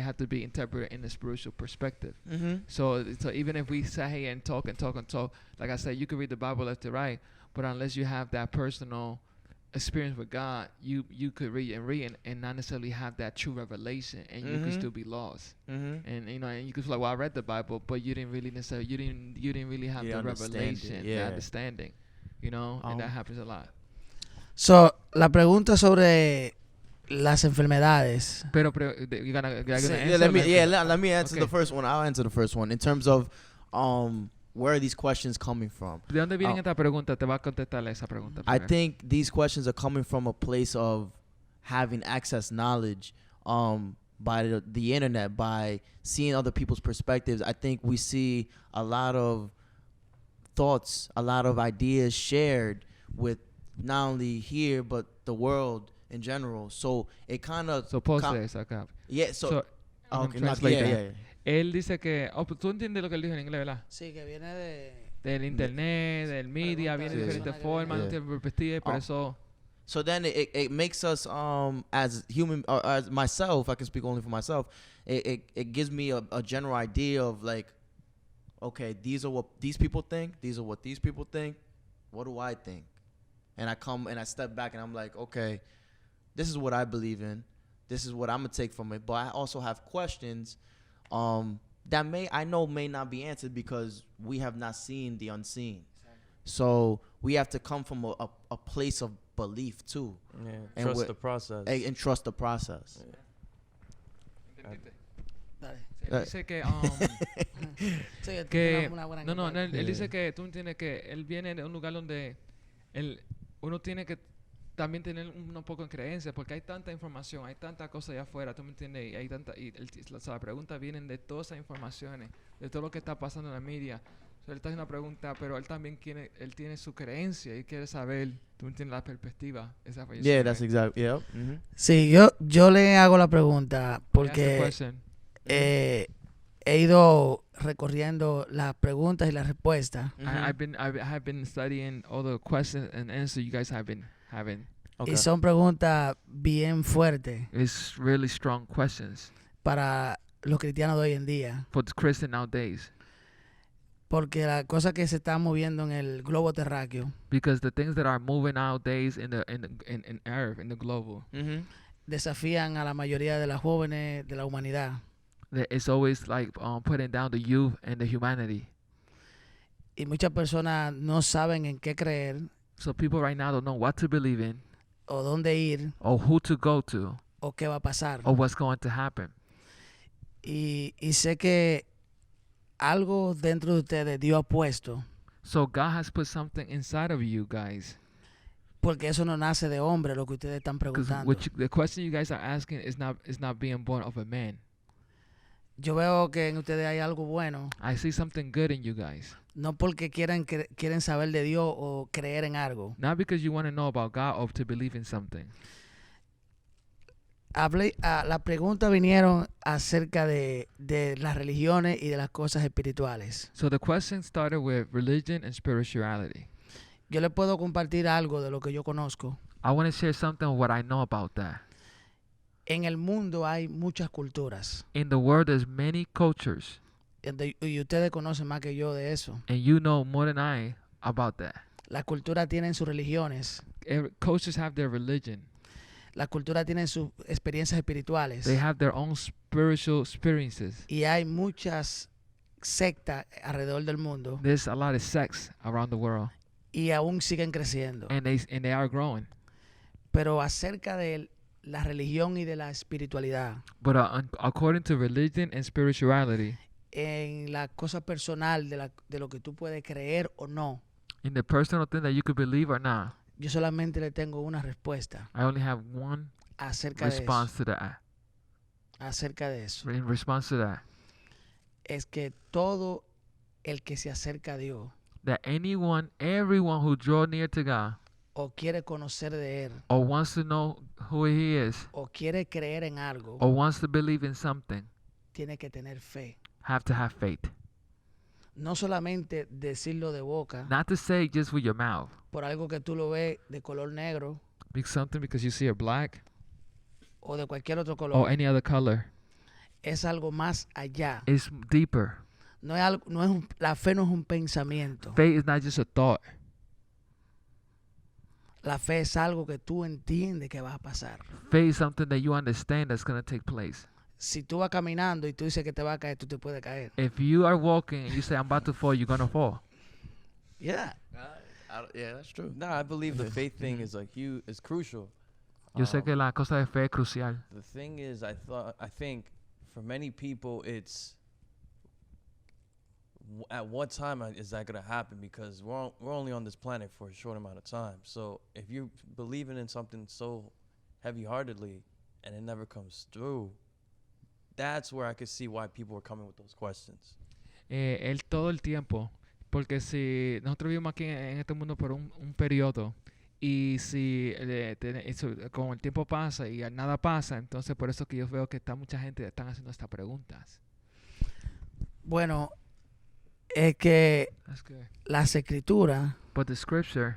have to be interpreted in a spiritual perspective. Mm-hmm. So even if we sit here and talk, like I said, you can read the Bible left to right, but unless you have that personal experience with God, you could read and not necessarily have that true revelation, and you could still be lost. Mm-hmm. And and you could feel like, well, I read the Bible, but you didn't really necessarily you didn't really have You the understand it, revelation, the yeah. understanding, and that happens a lot. So, la pregunta sobre las enfermedades. Pero you're gonna Yeah, answer let me like- let me answer the Okay. first one. I'll answer the first one in terms of where are these questions coming from? ¿De dónde vienen Oh. estas preguntas? Te va a contestar esa pregunta. I primero. think these questions are coming from a place of having access knowledge by the internet, by seeing other people's perspectives. I think we see a lot of thoughts, a lot of ideas shared with not only here but the world in general. So it kind of So pause this acá. yeah. So, So, I'm okay, gonna not, translate yeah, that. yeah. Él dice que, tú entiendes lo que él dijo en inglés, ¿verdad? Sí, que viene de... Del internet, del media, Pregunta viene de de diferentes personas que formas, vienen. de diferentes perspectivas, y por Oh. eso So then it makes us as human or as myself, I can speak only for myself. It gives me a general idea of like, okay, these are what these people think. These are what these people think. What do I think? And I come and I step back and I'm like, okay, this is what I believe in. This is what I'm gonna take from it. But I also have questions that may not be answered because we have not seen the unseen. So we have to come from a place of belief too, Yeah. And Trust what- the process. and trust the process. Dale. él dice que, Sí, que una buena no, campaña. él dice que tú entiendes que él viene de un lugar donde uno tiene que también tener un poco de creencia, porque hay tanta información, hay tanta cosa allá afuera, tú me entiendes, y hay tanta, la pregunta vienen de todas esas informaciones, de todo lo que está pasando en la media. So, él está haciendo una pregunta, pero él también él tiene su creencia y quiere saber, tú me entiendes, la perspectiva. Esa fue Yeah, that's exactly. Yeah. Mm-hmm. Sí, yo le hago la pregunta porque he ido recorriendo las preguntas y las respuestas. Mm-hmm. I have been studying all the questions and answers you guys have been having. Okay. Y son preguntas bien fuertes It's really strong questions para los cristianos de hoy en día. for the Christian nowadays, Porque la cosa que se está moviendo en el globo terráqueo because the things that are moving nowadays in Earth, in the global, Mm-hmm. desafían a la mayoría de las jóvenes de la humanidad. that it's always like putting down the youth and the humanity. Y muchas personas no saben en qué creer So people right now don't know what to believe in, o dónde ir or who to go to, o qué va a pasar. or what's going to happen. Y sé que algo dentro de ustedes Dios ha puesto, So God has put something inside of you guys. porque eso no nace de hombre, lo que ustedes están Because preguntando. the question you guys are asking is not being born of a man. Yo veo que en ustedes hay algo bueno, I see something good in you guys. no porque quieren saber de Dios o creer en algo. Not because you want to know about God or to believe in something. Las preguntas vinieron acerca de las religiones y de las cosas espirituales. So the question started with religion and spirituality. Yo le puedo compartir algo de lo que yo conozco. I want to share something of what I know about that. En el mundo hay muchas culturas. In the world, there's many cultures, Y ustedes conocen más que yo de eso. and you know more than I about that. Las culturas tienen sus religiones. Cultures have their religion. Las culturas tienen sus experiencias espirituales. They have their own spiritual experiences. Y hay muchas sectas alrededor del mundo. There's a lot of sects around the world, Y aún siguen creciendo. and they are growing. Pero acerca de la religión y de la espiritualidad, But according to religion and spirituality, en la cosa personal de lo que tú puedes creer o no, in the personal thing that you could believe or not, yo solamente le tengo una respuesta I only have one acerca de eso. response to that. Acerca de eso. In response to that, Es que todo el que se acerca a Dios that everyone who draw near to God o quiere conocer de Él or wants to know who He is o quiere creer en algo, or wants to believe in something, tiene que tener fe. have to have faith. No solamente decirlo de boca Not to say just with your mouth, por algo que tú lo ves de color negro because you see it black o de cualquier otro or color. any other color. Es algo más allá. It's deeper. No es algo, la fe no es un pensamiento. Faith is not just a thought. La fe es algo que tú entiendes que va a pasar. Faith is something that you understand that's going to take place. Si tú vas caminando y tú dices que te va a caer, tú te puedes caer. If you are walking and you say, I'm about to fall, you're going to fall. Yeah. Yeah, that's true. Nah, I believe the faith thing is is crucial. Yo sé que la cosa de fe es crucial. The thing is, I think for many people, it's at what time is that gonna happen? Because we're only on this planet for a short amount of time. So if you're believing in something so heavy-heartedly and it never comes through, that's where I could see why people are coming with those questions. Él todo el tiempo, porque si nosotros vivimos aquí en este mundo por un periodo y si con el tiempo pasa y nada pasa, entonces por eso que yo veo que mucha gente están haciendo estas preguntas. Bueno, es que That's good. las escrituras But the scripture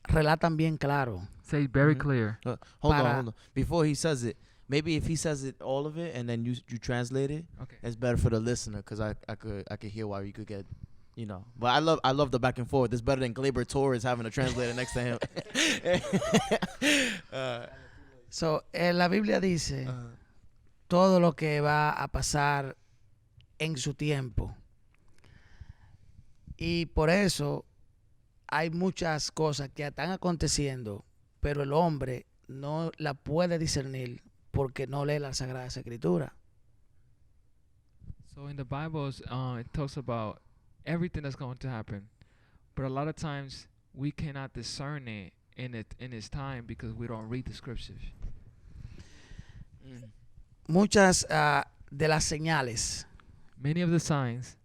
relatan bien claro. says very Mhm. clear. Hold Para- on. Before he says it, maybe if he says it all of it and then you translate it, Okay. it's better for the listener because I could hear why you could get, you know. But I love the back and forth. It's better than Glaber Torres having a translator next to him. So, la Biblia dice todo lo que va a pasar en su tiempo. Y por eso hay muchas cosas que están aconteciendo, pero el hombre no la puede discernir porque no lee la Sagrada Escritura. So in the Bible, it talks about everything that's going to happen, but a lot of times we cannot discern it in its time because we don't read the scriptures. Muchas de las señales Many of the signs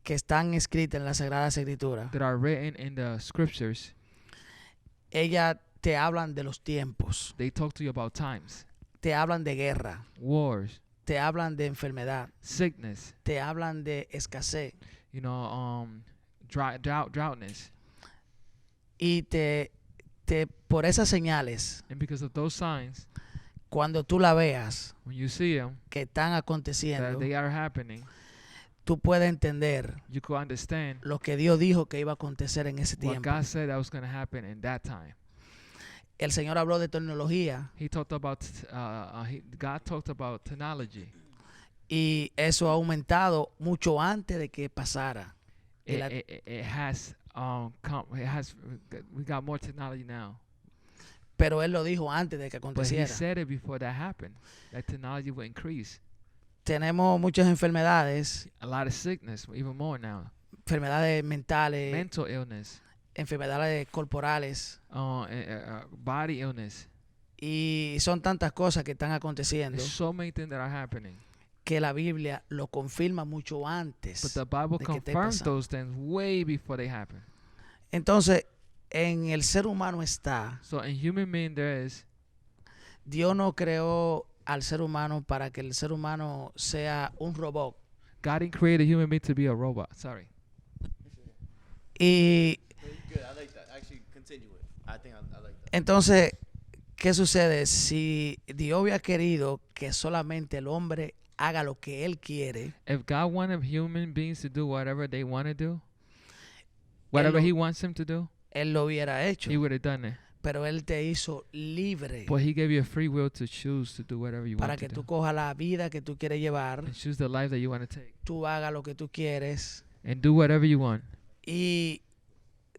que están escritas en la Sagrada Escritura, that are written in the scriptures, ellas te hablan de los tiempos, they talk to you about times, te hablan de guerra, wars, te hablan de enfermedad, sickness, te hablan de escasez droughtness. y por esas señales, And because of those signs, cuando tú la veas when you see them, que están that aconteciendo, they are happening, tú puedes entender you could understand lo que Dios dijo que iba a acontecer en ese what tiempo. God said that was going to happen in that time. El Señor habló de tecnología He talked about, God talked about technology. y eso ha aumentado mucho antes de que pasara. Y la- It has, we got more technology now. pero Él lo dijo antes de que But he aconteciera. said it before that happened, that technology will increase. Tenemos muchas enfermedades, A lot of sickness, even more now. enfermedades mentales, Mental illness, enfermedades corporales body illness. y son tantas cosas que están aconteciendo There's so many things that are happening. que la Biblia lo confirma mucho But antes. the Bible de que esté confirms pasando. those things way before they happen. Entonces, en el ser humano está, So in human being there is, Dios no creó al ser humano para que el ser humano sea un robot. God didn't create a human being to be a robot. Sorry. Y Good, I like that. Actually, continue it. I think I like that. entonces, ¿qué sucede? Si Dios hubiera querido que solamente el hombre haga lo que él quiere, If God wanted human beings to do whatever they want to do, whatever He wants them to do, él lo hubiera hecho. He would have done it. Pero él te hizo libre But He gave you a free will to choose to do whatever you para want que to tú do. cojas la vida que tú quieres llevar, And choose the life that you want to take. tú hagas lo que tú quieres And do whatever you want. y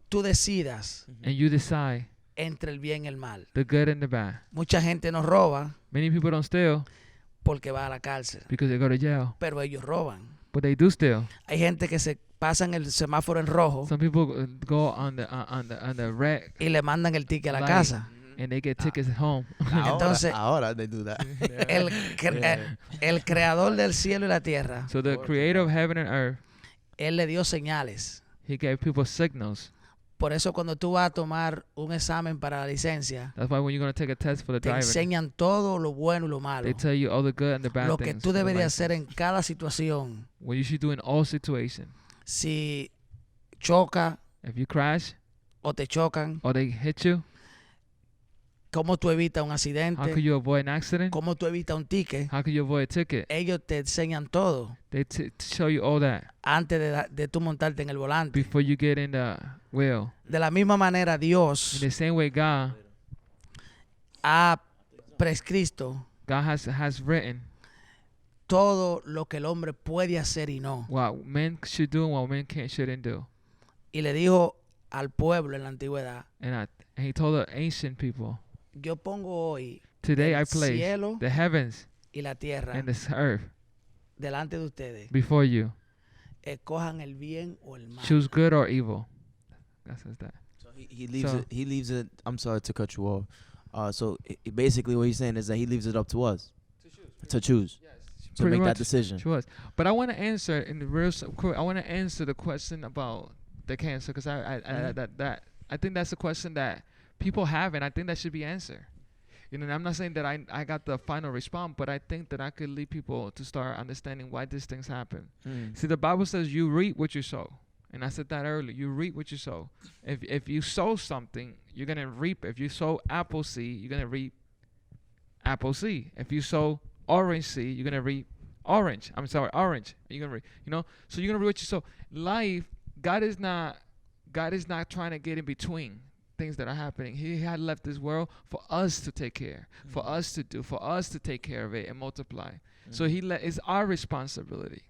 tú decidas And you decide entre el bien y el mal. the good and the bad. Mucha gente nos roba Many people don't steal porque va a la cárcel, because they go to jail. pero ellos roban. But they do steal. Hay gente que se pasan el semáforo en rojo Some people go on the red y le mandan el ticket a la Light. casa. and they get tickets home. Entonces- ahora they do that. El creador del cielo y la tierra, So the creator of heaven and earth, él le dio señales. He gave people signals. Por eso cuando tú vas a tomar un examen para la licencia, That's why when you're going to take a test for the te driving, enseñan todo lo bueno y lo malo. they tell you all the good and the bad Lo que things. tú for the deberías hacer license. en cada situación. What you should do in all situations. Si choca If you crash o te chocan, or they hit you, cómo tú evitas un how could accidente, you avoid an accident? cómo tú evitas un ticket. How could you avoid a ticket? Ellos te enseñan todo They show you all that antes de tú montarte en el volante. before you get in the wheel. De la misma manera, In Dios the same way, God ha prescrito has written todo lo que el hombre puede hacer y no. what men should do and what men shouldn't do. Y le dijo al pueblo en la antigüedad, And He told the ancient people, yo pongo hoy Today el I place cielo the heavens y la tierra and the earth delante de ustedes. before you. Escojan el bien o el mal. Choose good or evil. That says that. So he leaves So- it. He leaves it. I'm sorry to cut you off. So basically, what he's saying is that he leaves it up to us to choose, to Pretty make that much. decision. She was. But I want to answer in the real quick. I want to answer the question about the cancer because I think that's a question that people have, and I think that should be answered. You know, and I'm not saying that I got the final response, but I think that I could lead people to start understanding why these things happen. See, the Bible says you reap what you sow. And I said that earlier. You reap what you sow. If you sow something, you're going to reap. If you sow apple seed, you're going to reap apple seed. If you sow orange seed, you're going to reap orange. Orange. You're going to reap, you know? So you're going to reap what you sow. Life, God is not trying to get in between things that are happening. He had left this world for us to take care, for us to do, for us to take care of it and multiply. So it's our responsibility.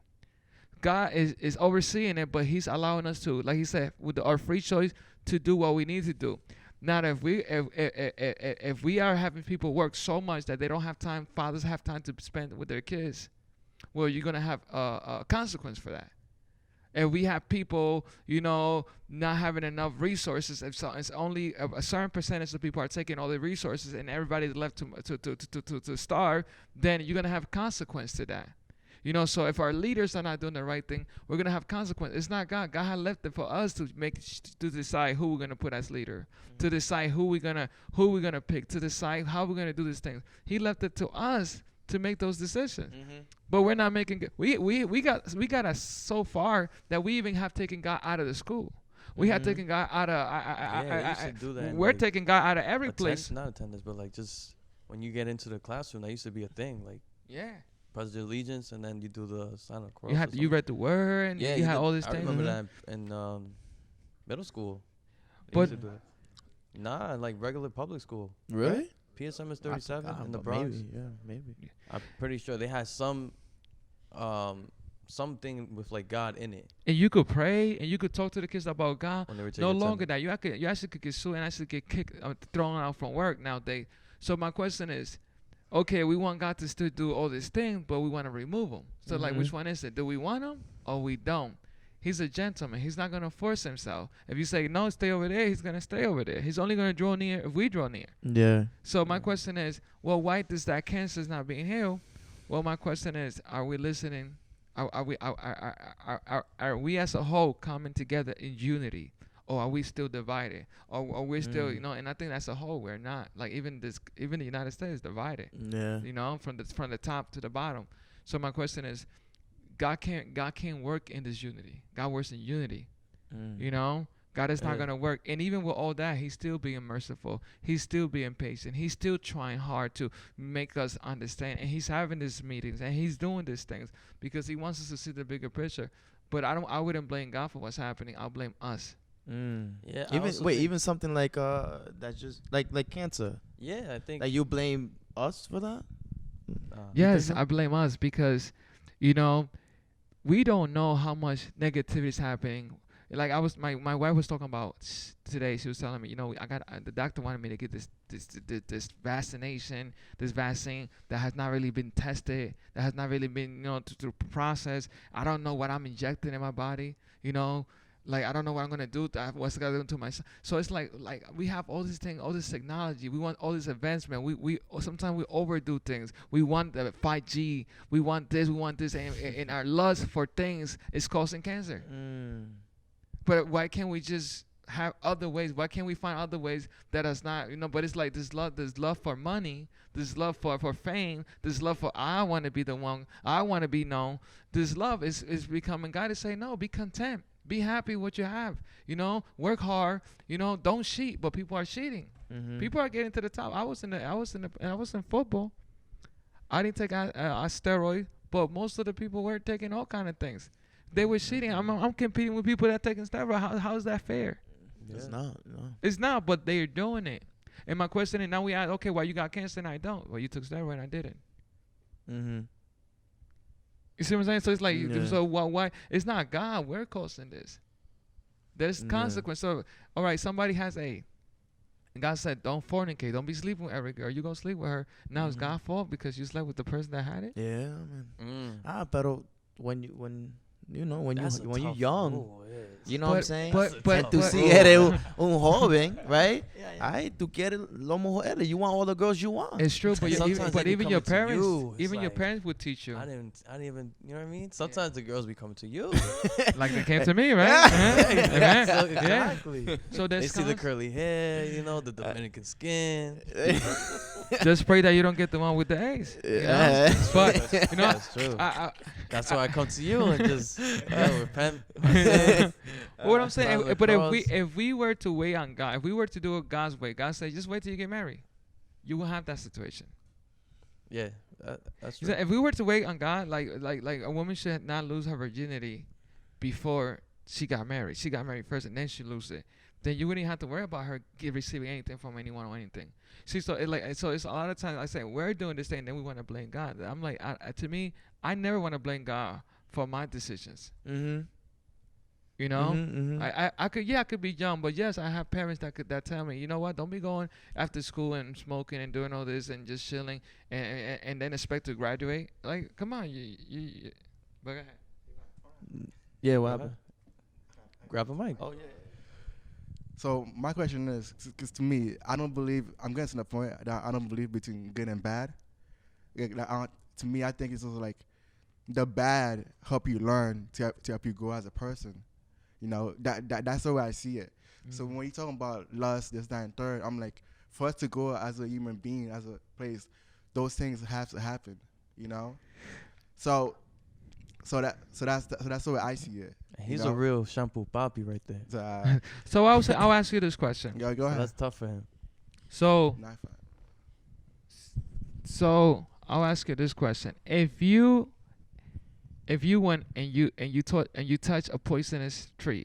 God is overseeing it, but he's allowing us to, like he said, with our free choice to do what we need to do. Now, if we are having people work so much that they don't have time, fathers have time to spend with their kids, well, you're going to have a consequence for that. If we have people, you know, not having enough resources, if so, it's only a certain percentage of people are taking all the resources and everybody's left to starve, then you're going to have consequence to that. You know, so if our leaders are not doing the right thing, we're gonna have consequences. It's not God. God had left it for us to decide who we're gonna put as leader, to decide who we're gonna pick, to decide how we're gonna do these things. He left it to us to make those decisions. But we're not making it. We got us so far that we even have taken God out of the school. We have taken God out of. We're taking God out of every place. Not attendance, but like just when you get into the classroom, that used to be a thing. Like pledge allegiance, and then you do the sign of the cross. You read the word, and you had all these things. I remember that in middle school. But nah, like regular public school. Really? PSM is 37 in the Bronx. Maybe. I'm pretty sure they had something with like God in it. And you could pray, and you could talk to the kids about God. When they were No longer that you actually could get sued and actually get kicked, thrown out from work nowadays. So my question is, okay, we want God to still do all these things, but we want to remove him. So like, which one is it? Do we want him or we don't? He's a gentleman. He's not going to force himself. If you say, no, stay over there, he's going to stay over there. He's only going to draw near if we draw near. Yeah. So my question is, well, why does that cancer is not being healed? Well, my question is, are we listening? Are we as a whole coming together in unity? Or are we still divided? Or we're still, you know, and I think that's a whole. We're not. Like even the United States is divided. Yeah. You know, from the top to the bottom. So my question is, God can't work in this unity. God works in unity. You know? God is not gonna work. And even with all that, he's still being merciful. He's still being patient. He's still trying hard to make us understand. And he's having these meetings and he's doing these things because he wants us to see the bigger picture. But I wouldn't blame God for what's happening. I'll blame us. Yeah. Even something like that's just like cancer. Yeah, I think. Like you blame us for that? Yes, I blame us because, you know, we don't know how much negativity is happening. Like my wife was talking about today. She was telling me, you know, the doctor wanted me to get this vaccine that has not really been tested, that has not really been, you know, through process. I don't know what I'm injecting in my body, you know. Like, I don't know what I'm going to do. What's going to do to myself. So it's like we have all these things, all this technology. We want all this advancement. We sometimes we overdo things. We want the 5G. We want this. And our lust for things is causing cancer. But why can't we just have other ways? Why can't we find other ways that is not, you know, but it's like this love for money, this love for fame, this love for I want to be the one, I want to be known. This love is becoming God is saying, no, be content. Be happy with what you have. You know, work hard. You know, don't cheat. But people are cheating. People are getting to the top. I was in football. I didn't take a steroid, but most of the people were taking all kind of things. They were cheating. I'm competing with people that are taking steroids. How is that fair? It's not. No. It's not. But they're doing it. And my question is now we ask, okay, well you got cancer and I don't. Well, you took steroid and I didn't. You see what I'm saying? So it's like, so why? It's not God. We're causing this. There's consequence. So, all right, somebody has AIDS. And God said, don't fornicate. Don't be sleeping with every girl. You go sleep with her. Now it's Mhm. God's fault because you slept with the person that had it? Yeah, man. Pero when you That's a when you tough young, rule, yeah. you know what I'm saying? But And tú si eres un joven, right? Ay, tú quieres lo mejor, you want all the girls you want. it's true, but, Sometimes they be even your coming to parents, you. It's even your like, parents would teach you. I didn't even, you know what I mean? Sometimes the girls be coming to you. Like they came to me, right? Uh-huh. Amen. So, Yeah. exactly. So They there's see the times- curly hair, you know, the Dominican skin. just pray that you don't get the one with the A's. You know? Yeah. But you know, That's true. That's That's why I come to you and just repent. what I'm saying. Follow the But cross. if we were to wait on God, if we were to do it God's way, God said, just wait till you get married. You will have that situation. Yeah, that's He true. said, if we were to wait on God, like a woman should not lose her virginity before she got married. She got married first, and then she lose it. Then you wouldn't have to worry about her receiving anything from anyone or anything. See, so it's a lot of times I say we're doing this thing, and then we want to blame God. I'm like, to me, I never want to blame God for my decisions. Mm-hmm. You know, Mhm, mhm. I could be young, but yes, I have parents that tell me, you know what, don't be going after school and smoking and doing all this and just chilling and then expect to graduate. Like, come on, you but go ahead. Yeah, what Uh-huh. happened? Grab a mic. Oh yeah. So my question is, because to me, I'm getting to the point that I don't believe between good and bad. To me, I think it's also like the bad help you learn to help you grow as a person. You know, that's the way I see it. So when you're talking about lust, this, that, and third, I'm like, for us to grow as a human being, as a place, those things have to happen. You know, so that's the way I see it. He's you know? a real shampoo papi right there. So, So I'll ask you this question. go So ahead. that's tough for him. So Not fine. So I'll ask you this question: If you went and you touch a poisonous tree,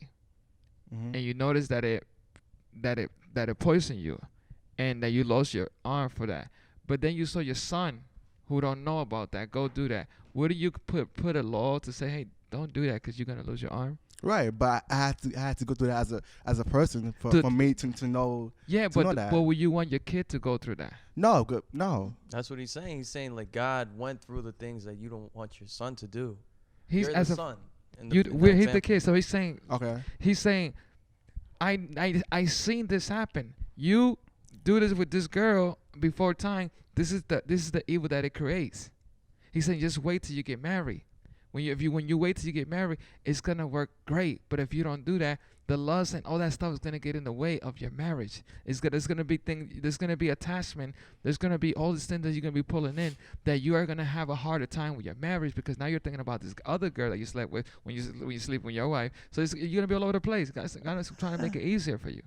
Mhm. and you notice that it poisoned you, and that you lost your arm for that, but then you saw your son, who don't know about that, go do that, wouldn't you put a law to say, hey, don't do that because you're gonna lose your arm? Right, but I had to go through that as a person To- for me to know. Yeah, To know but that. would you want your kid to go through that? No, good. No. That's what he's saying. He's saying like God went through the things that you don't want your son to do. He's You're as the a son. in you. in that He's the example. kid, so he's saying Okay. I seen this happen. You do this with this girl before time. This is the evil that it creates. He's saying just wait till you get married. When you wait till you get married, it's gonna work great. But if you don't do that, the lust and all that stuff is gonna get in the way of your marriage. There's gonna be attachment. There's gonna be all these things that you're gonna be pulling in that you are gonna have a harder time with your marriage because now you're thinking about this other girl that you slept with when you sleep with your wife. So you're gonna be all over the place. God is trying to make it easier for you.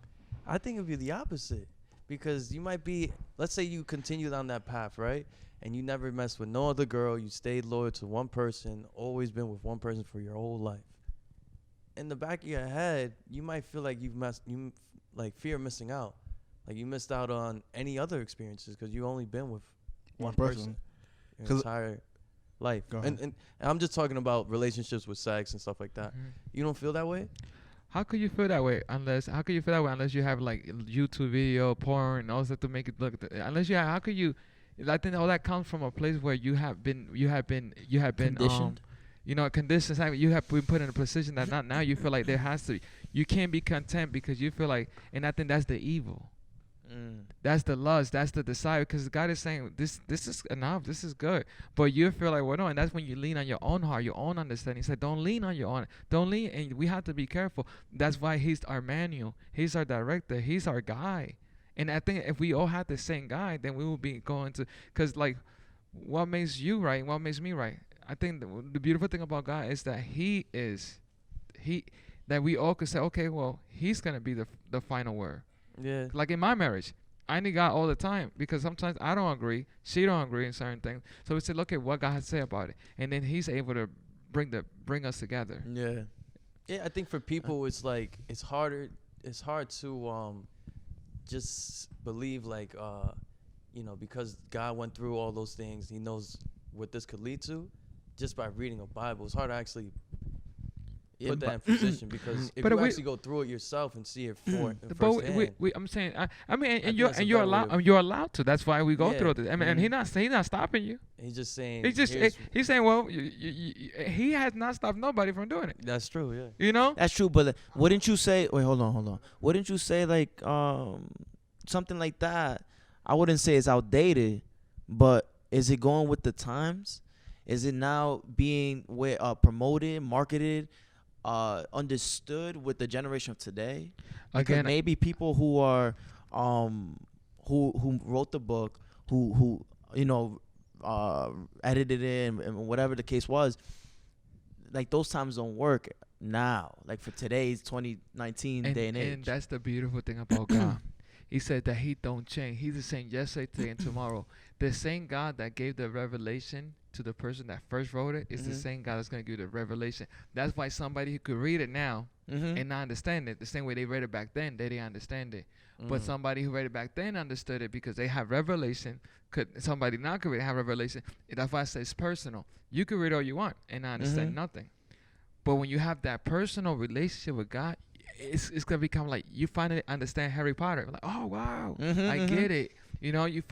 I think it'd be the opposite, because you might be, let's say you continue down that path, right? And you never messed with no other girl. You stayed loyal to one person, always been with one person for your whole life. In the back of your head, you might feel like you fear missing out. Like you missed out on any other experiences because you've only been with one person your 'Cause- entire life. Go And ahead. I'm just talking about relationships with sex and stuff like that. Mhm. You don't feel that way? How could you feel that way unless you have like YouTube video, porn, and all that to make it look? Unless you have, how could you? I think all that comes from a place where you have been Conditioned. Conditions. You have been put in a position that not now you feel like there has to. You can't be content because you feel like, and I think that's the evil. That's the lust. That's the desire. Because God is saying this is enough. This is good. But you feel like, well, no. And that's when you lean on your own heart, your own understanding. He said, don't lean on your own. Don't lean. And we have to be careful. That's why He's our manual. He's our director. He's our guide. And I think if we all had the same guide, then we will be going to. Because like, what makes you right? What makes me right? I think the beautiful thing about God is that that we all could say, okay, well, He's gonna be the final word. Yeah. Like in my marriage, I need God all the time because sometimes I don't agree, she don't agree in certain things. So we said, look at what God has to say about it, and then He's able to bring us together. Yeah. Yeah, I think for people it's like it's hard to just believe like because God went through all those things, He knows what this could lead to just by reading a Bible. It's hard to actually Yeah, put that but- in position because if But you we- actually go through it yourself and see it for But firsthand, I'm saying, I mean, think and you're that's a and you're better way allowed, of- you're allowed to. That's why we go Yeah. through this. I mean, and Mhm. he's not stopping you. he's just saying. He's just here's- he's saying, well, he has not stopped nobody from doing it. that's true. Yeah. You know? That's true, but wouldn't you say? Wait, hold on. Wouldn't you say like something like that? I wouldn't say it's outdated, but is it going with the times? Is it now being promoted, marketed, understood with the generation of today? Because Again, maybe people who are who wrote the book, who edited it and whatever the case was, like those times don't work now. Like for today's 2019 day and age. And that's the beautiful thing about God. He said that he don't change. He's the same yesterday, today, and tomorrow. The same God that gave the revelation to the person that first wrote it is the Mhm. same God that's going to give the revelation. That's why somebody who could read it now Mhm. and not understand it, the same way they read it back then, they didn't understand it. But Mhm. somebody who read it back then understood it because they have revelation. Somebody not could read have revelation. That's why I say it's personal. You can read all you want and not understand Mhm. nothing. But when you have that personal relationship with God, it's gonna become like you finally understand Harry Potter. Like, oh wow, Mhm, I mhm. get it. You know, you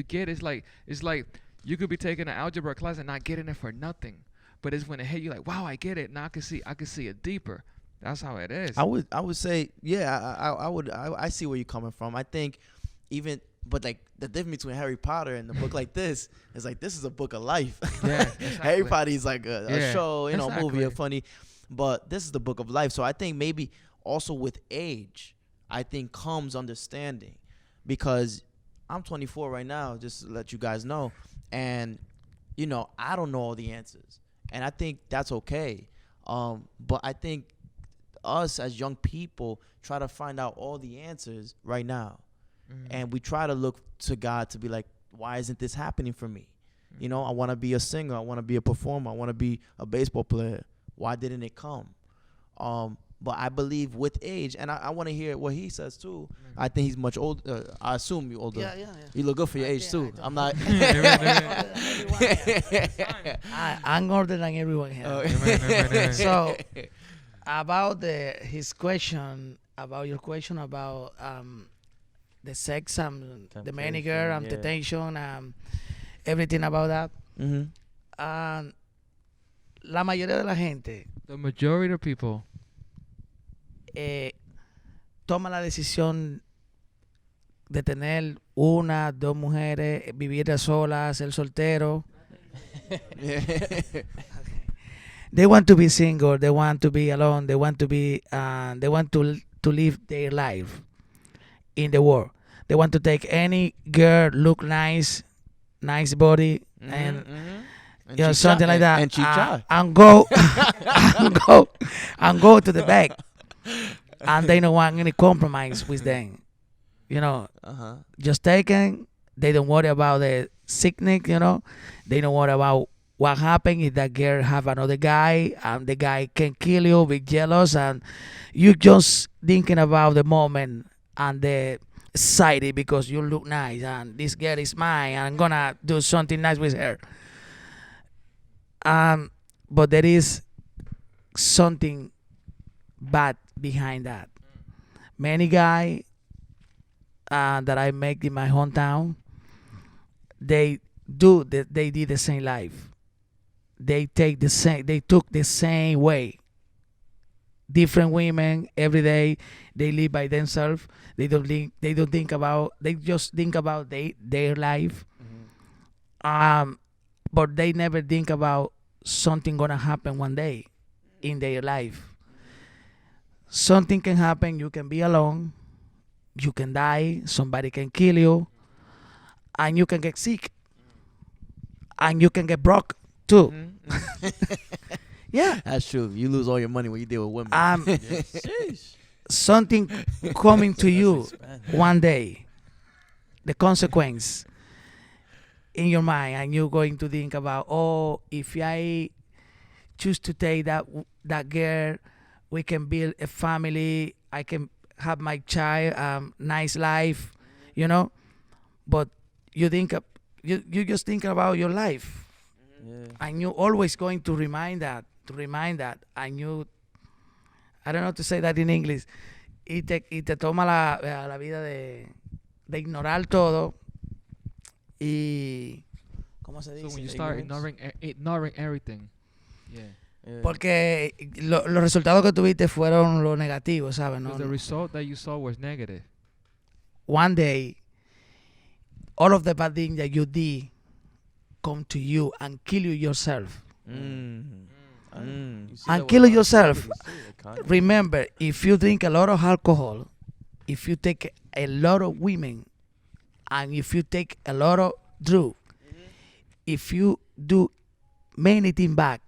get it. It's like you could be taking an algebra class and not getting it for nothing. But it's when it hit you like, wow, I get it. Now I can see it deeper. That's how it is. I would say, yeah, I see where you're coming from. I think even, but like the difference between Harry Potter and a book like this is like this is a book of life. Yeah, Harry exactly. Potter is like a show, movie, exactly. a funny, but this is the book of life. So I think maybe also with age, I think comes understanding, because I'm 24 right now, just to let you guys know, and I don't know all the answers, and I think that's okay. But I think us as young people try to find out all the answers right now, and we try to look to God to be like, why isn't this happening for me? I want to be a singer, I want to be a performer, I want to be a baseball player. Why didn't it come? But I believe with age, and I want to hear what he says too. I think he's much older. I assume you're older. Yeah. You look good for your age too. I'm not. I'm older than everyone here. So about his question about your question about the sex and the manager and yeah. temptation everything about that. Mhm. La mayoría de la gente The majority of people toma la decisión de tener una, dos mujeres, vivir solas, ser soltero. They want to be single. They want to be alone. They want to be. They want to live their life in the world. They want to take any girl, look nice body, and something like that, And chicha. and go, and go to the back, and they don't want any compromise with them. Just taken. They don't worry about the sickness. They don't worry about what happened if that girl have another guy and the guy can kill you, be jealous, and you just thinking about the moment and the excited because you look nice and this girl is mine and I'm gonna do something nice with her. But there is something bad behind that. Many guys that I met in my hometown, they did the same life. They took the same way. Different women every day. They live by themselves. They just think about their life. But they never think about something gonna happen one day in their life. Something can happen. You can be alone. You can die. Somebody can kill you, and you can get sick, and you can get broke too. Yeah. That's true. You lose all your money when you deal with women. Something coming to you one day, the consequence in your mind, and you're going to think about, oh, if I choose to take that girl, we can build a family, I can have my child, nice life, but you just think about your life, and you're always going to remind that, and you I don't know how to say that in English. Y te toma la vida de ignorar todo. Y ¿cómo se dice? So when you start ignoring everything, yeah. Porque los resultados que tuviste fueron los negativos, ¿sabes? No, Because the result that you saw was negative. one day, all of the bad things that you did come to you and kill you yourself. You see And that kill with a lot of yourself. celebrities too, like Kanye. Remember, if you drink a lot of alcohol, if you take a lot of women, and if you take a lot of drugs, if you do many things bad,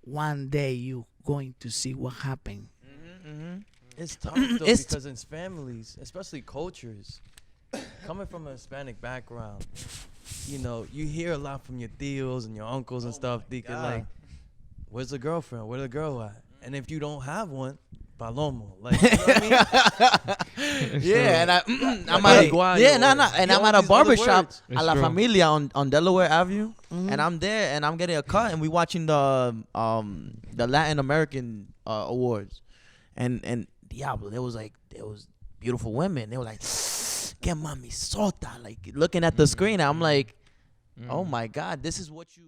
one day you going to see what happened. It's tough though because in families, especially cultures, coming from a Hispanic background, you know, you hear a lot from your tios and your uncles and stuff. Thinking like, "Where's the girlfriend? Where the girl at?" And if you don't have one, palomo. Like, you know what I mean? Yeah, and I'm Like at Paraguay yeah, or- and you I'm know, at a these other barbershop words. a La true. Familia on Delaware Avenue, and I'm there and I'm getting a cut, and we watching the Latin American awards, and diablo, there was beautiful women. They were like, "Que mami sota," like looking at the screen. I'm like, "Oh my God, this is what you."